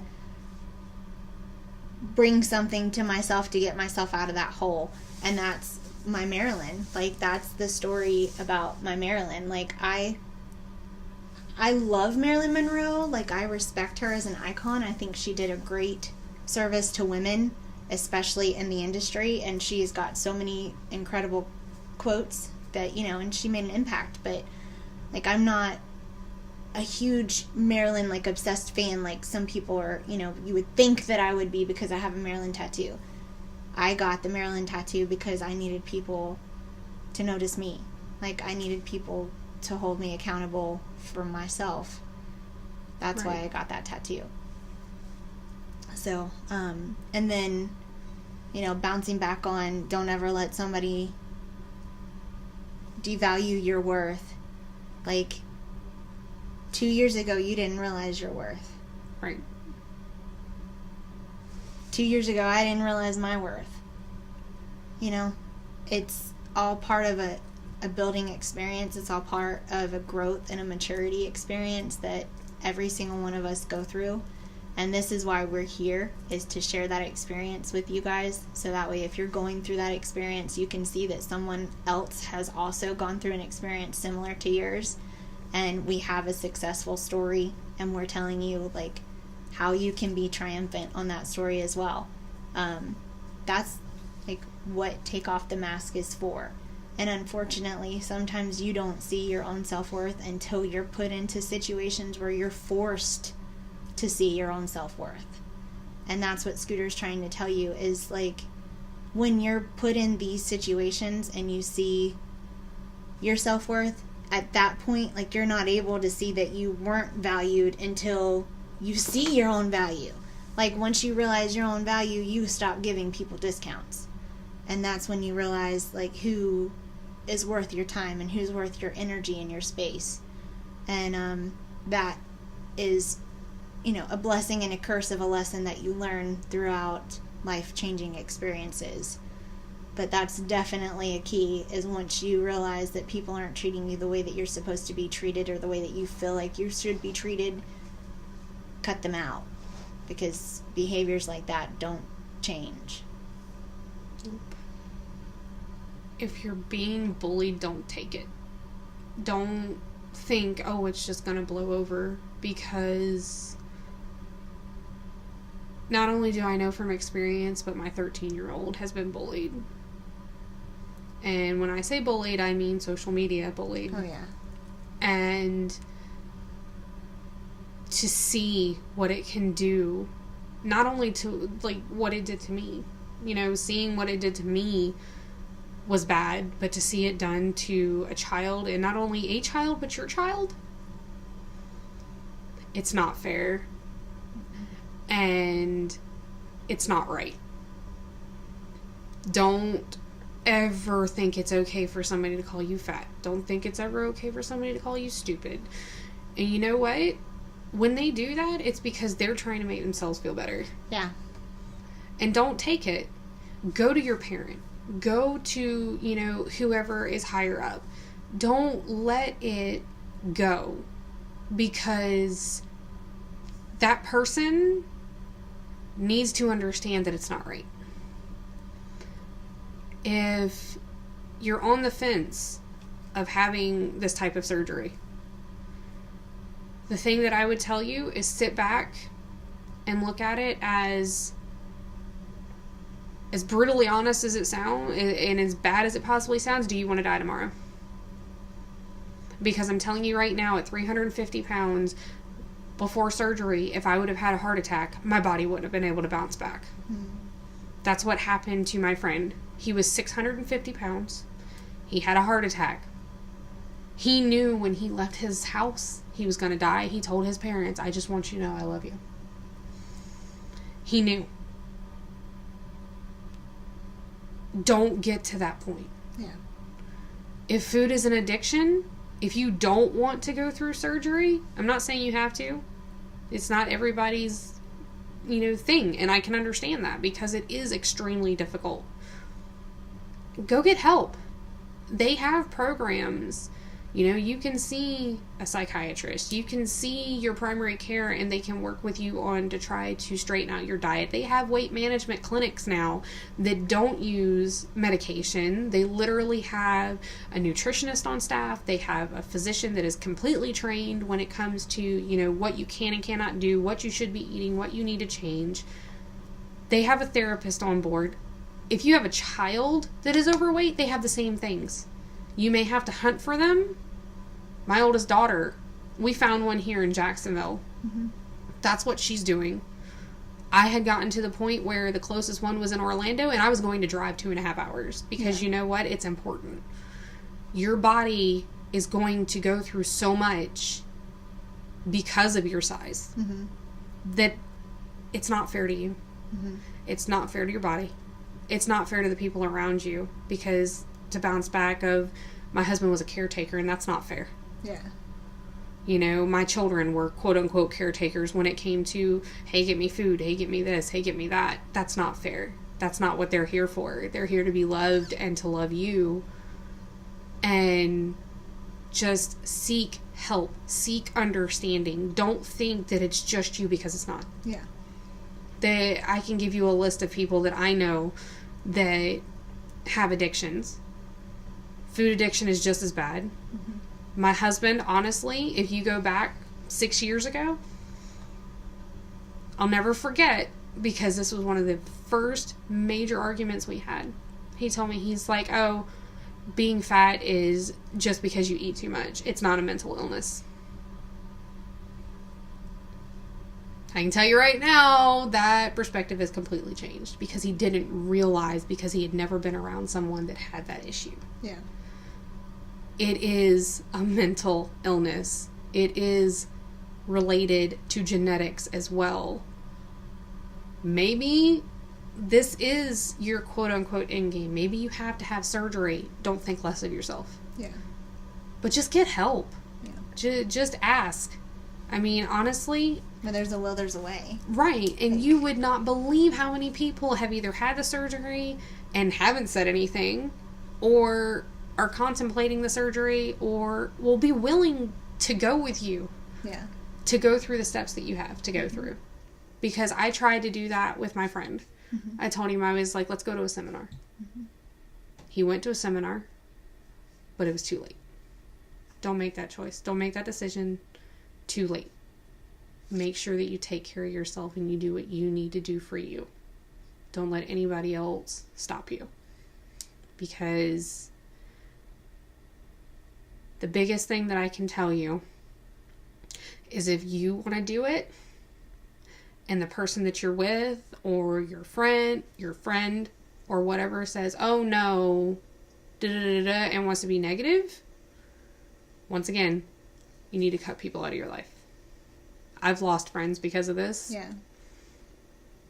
bring something to myself to get myself out of that hole. And that's my Marilyn. Like, that's the story about my Marilyn. Like, I love Marilyn Monroe. Like, I respect her as an icon. I think she did a great service to women, especially in the industry, and she's got so many incredible quotes that, you know, and she made an impact. But, like, I'm not a huge Marilyn, like, obsessed fan like some people are, you know, you would think that I would be because I have a Marilyn tattoo. I got the Marilyn tattoo because I needed people to notice me. Like, I needed people to hold me accountable for myself. That's why I got that tattoo. So, and then, you know, bouncing back on, don't ever let somebody devalue your worth. Like, 2 years ago, you didn't realize your worth. Right. 2 years ago, I didn't realize my worth. You know, it's all part of a building experience. It's all part of a growth and a maturity experience that every single one of us go through. And this is why we're here, is to share that experience with you guys. So that way, if you're going through that experience, you can see that someone else has also gone through an experience similar to yours. And we have a successful story, and we're telling you, like, how you can be triumphant on that story as well. That's, like, what Take Off the Mask is for. And unfortunately, sometimes you don't see your own self-worth until you're put into situations where you're forced to see your own self-worth. And that's what Scooter's trying to tell you, is, like, when you're put in these situations and you see your self-worth, at that point, like, you're not able to see that you weren't valued until you see your own value. Like, once you realize your own value, you stop giving people discounts. And that's when you realize, like, who is worth your time and who's worth your energy and your space. And that is, you know, a blessing and a curse of a lesson that you learn throughout life-changing experiences. But that's definitely a key, is once you realize that people aren't treating you the way that you're supposed to be treated, or the way that you feel like you should be treated, cut them out. Because behaviors like that don't change. If you're being bullied, don't take it. Don't think, oh, it's just going to blow over, because not only do I know from experience, but my 13-year-old has been bullied. And when I say bullied, I mean social media bullied. Oh, yeah. And to see what it can do, not only to, like, what it did to me. You know, seeing what it did to me was bad, but to see it done to a child, and not only a child, but your child, it's not fair. And it's not right. Don't ever think it's okay for somebody to call you fat. Don't think it's ever okay for somebody to call you stupid. And you know what? When they do that, it's because they're trying to make themselves feel better. Yeah. And don't take it. Go to your parent. Go to, you know, whoever is higher up. Don't let it go, because that person needs to understand that it's not right. If you're on the fence of having this type of surgery, the thing that I would tell you is sit back and look at it as brutally honest as it sounds, and as bad as it possibly sounds. Do you want to die tomorrow? Because I'm telling you right now, at 350 pounds, before surgery, if I would have had a heart attack, my body wouldn't have been able to bounce back. That's what happened to my friend. He was 650 pounds. He had a heart attack. He knew when he left his house he was going to die. He told his parents, I just want you to know I love you. He knew. Don't get to that point. Yeah. If food is an addiction, if you don't want to go through surgery, I'm not saying you have to. It's not everybody's, you know, thing. And I can understand that, because it is extremely difficult. Go get help. They have programs You know, you can see a psychiatrist, you can see your primary care, and they can work with you on to try to straighten out your diet. They have weight management clinics now that don't use medication. They literally have a nutritionist on staff. They have a physician that is completely trained when it comes to, you know, what you can and cannot do, what you should be eating, what you need to change. They have a therapist on board. If you have a child that is overweight, they have the same things. You may have to hunt for them. My oldest daughter, we found one here in Jacksonville. Mm-hmm. That's what she's doing. I had gotten to the point where the closest one was in Orlando, and I was going to drive 2.5 hours because you know what? It's important. Your body is going to go through so much because of your size that it's not fair to you. Mm-hmm. It's not fair to your body. It's not fair to the people around you, because to bounce back of, my husband was a caretaker, and that's not fair. Yeah. You know, my children were quote-unquote caretakers when it came to, hey, get me food, hey, get me this, hey, get me that. That's not fair. That's not what they're here for. They're here to be loved and to love you. And just seek help. Seek understanding. Don't think that it's just you, because it's not. Yeah. I can give you a list of people that I know that have addictions. Food addiction is just as bad. Mm-hmm. My husband, honestly, if you go back 6 years ago, I'll never forget, because this was one of the first major arguments we had. He told me, he's like, oh, being fat is just because you eat too much. It's not a mental illness. I can tell you right now, that perspective has completely changed, because he didn't realize, because he had never been around someone that had that issue. Yeah. It is a mental illness. It is related to genetics as well. Maybe this is your quote-unquote end game. Maybe you have to have surgery. Don't think less of yourself. Yeah. But just get help. Yeah. Just ask. I mean, honestly... Where there's a will, there's a way. Right. And you would not believe how many people have either had the surgery and haven't said anything, or are contemplating the surgery, or will be willing to go with you. Yeah. To go through the steps that you have to go through. Because I tried to do that with my friend. Mm-hmm. I told him, I was like, let's go to a seminar. Mm-hmm. He went to a seminar, but it was too late. Don't make that choice. Don't make that decision too late. Make sure that you take care of yourself and you do what you need to do for you. Don't let anybody else stop you. Because the biggest thing that I can tell you is, if you want to do it, and the person that you're with, or your friend, or whatever says, oh no, and wants to be negative, once again, you need to cut people out of your life. I've lost friends because of this. Yeah.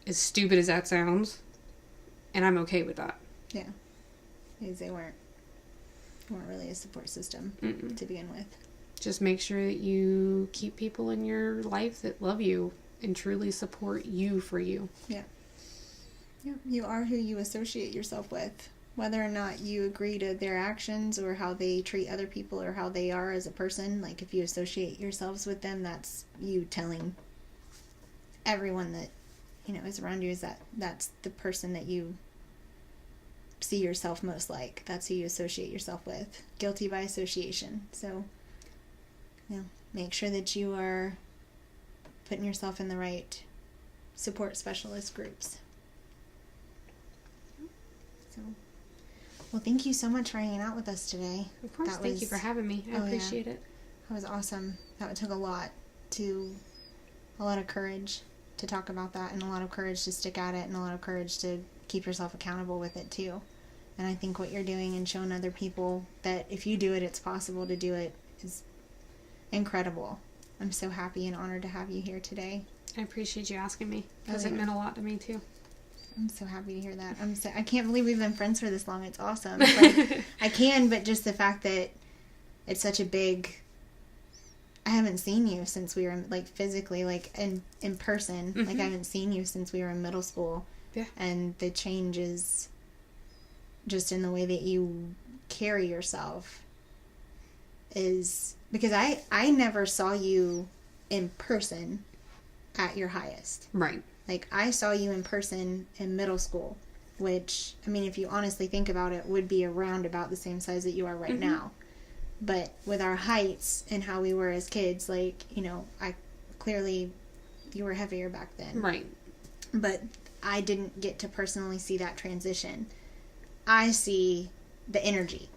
As stupid as that sounds. And I'm okay with that. Yeah. Because they weren't really a support system to begin with. Just make sure that you keep people in your life that love you and truly support you for you. Yeah. Yeah. You are who you associate yourself with. Whether or not you agree to their actions, or how they treat other people, or how they are as a person. Like, if you associate yourselves with them, that's you telling everyone that, you know, is around you, is that's the person that you see yourself most like. That's who you associate yourself with. Guilty by association. So, you know, make sure that you are putting yourself in the right support specialist groups. So... Well, thank you so much for hanging out with us today. Of course, thank you for having me. I appreciate it. That was awesome. That took a lot of courage to talk about that, and a lot of courage to stick at it, and a lot of courage to keep yourself accountable with it too. And I think what you're doing and showing other people that if you do it, it's possible to do it, is incredible. I'm so happy and honored to have you here today. I appreciate you asking me, because it meant a lot to me too. I'm so happy to hear that. I can't believe we've been friends for this long. It's awesome. Like, I can, but just the fact that it's such a big... I haven't seen you since we were, like, physically, like, in person. Mm-hmm. Like, I haven't seen you since we were in middle school. Yeah. And the change is just in the way that you carry yourself is because I never saw you in person at your highest. Right. Like, I saw you in person in middle school, which, I mean, if you honestly think about it, would be around about the same size that you are right now. But with our heights and how we were as kids, like, you know, you were heavier back then. Right. But I didn't get to personally see that transition. I see the energy.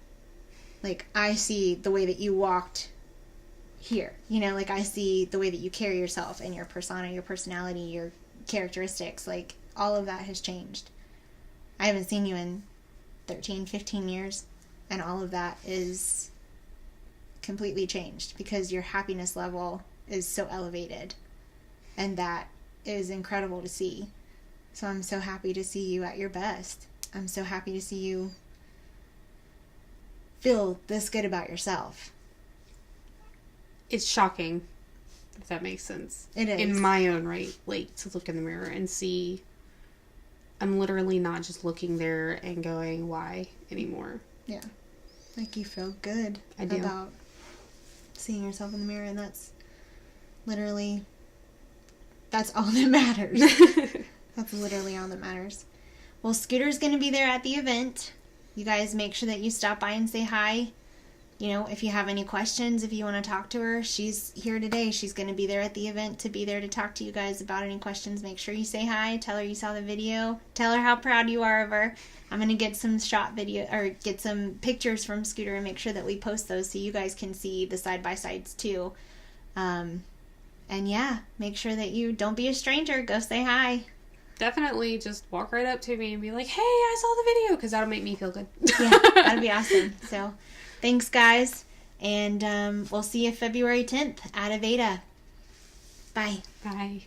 Like, I see the way that you walked here. You know, like, I see the way that you carry yourself and your persona, your personality, your characteristics. Like, all of that has changed. I haven't seen you in 13, 15 years, and all of that is completely changed because your happiness level is so elevated, and that is incredible to see. So I'm so happy to see you at your best. I'm so happy to see you feel this good about yourself. It's shocking, if that makes sense. It is. In my own right, like, to look in the mirror and see I'm literally not just looking there and going, why anymore? Yeah. Like, you feel good about seeing yourself in the mirror, and that's literally, that's all that matters. That's literally all that matters. Well, Scooter's going to be there at the event. You guys make sure that you stop by and say hi. You know, if you have any questions, if you want to talk to her, she's here today. She's going to be there at the event to be there to talk to you guys about any questions. Make sure you say hi. Tell her you saw the video. Tell her how proud you are of her. I'm going to get some get some pictures from Scooter and make sure that we post those so you guys can see the side-by-sides too. And yeah, make sure that you don't be a stranger. Go say hi. Definitely just walk right up to me and be like, hey, I saw the video, because that'll make me feel good. Yeah, that'd be awesome. So, thanks, guys. And we'll see you February 10th at Aveda. Bye. Bye.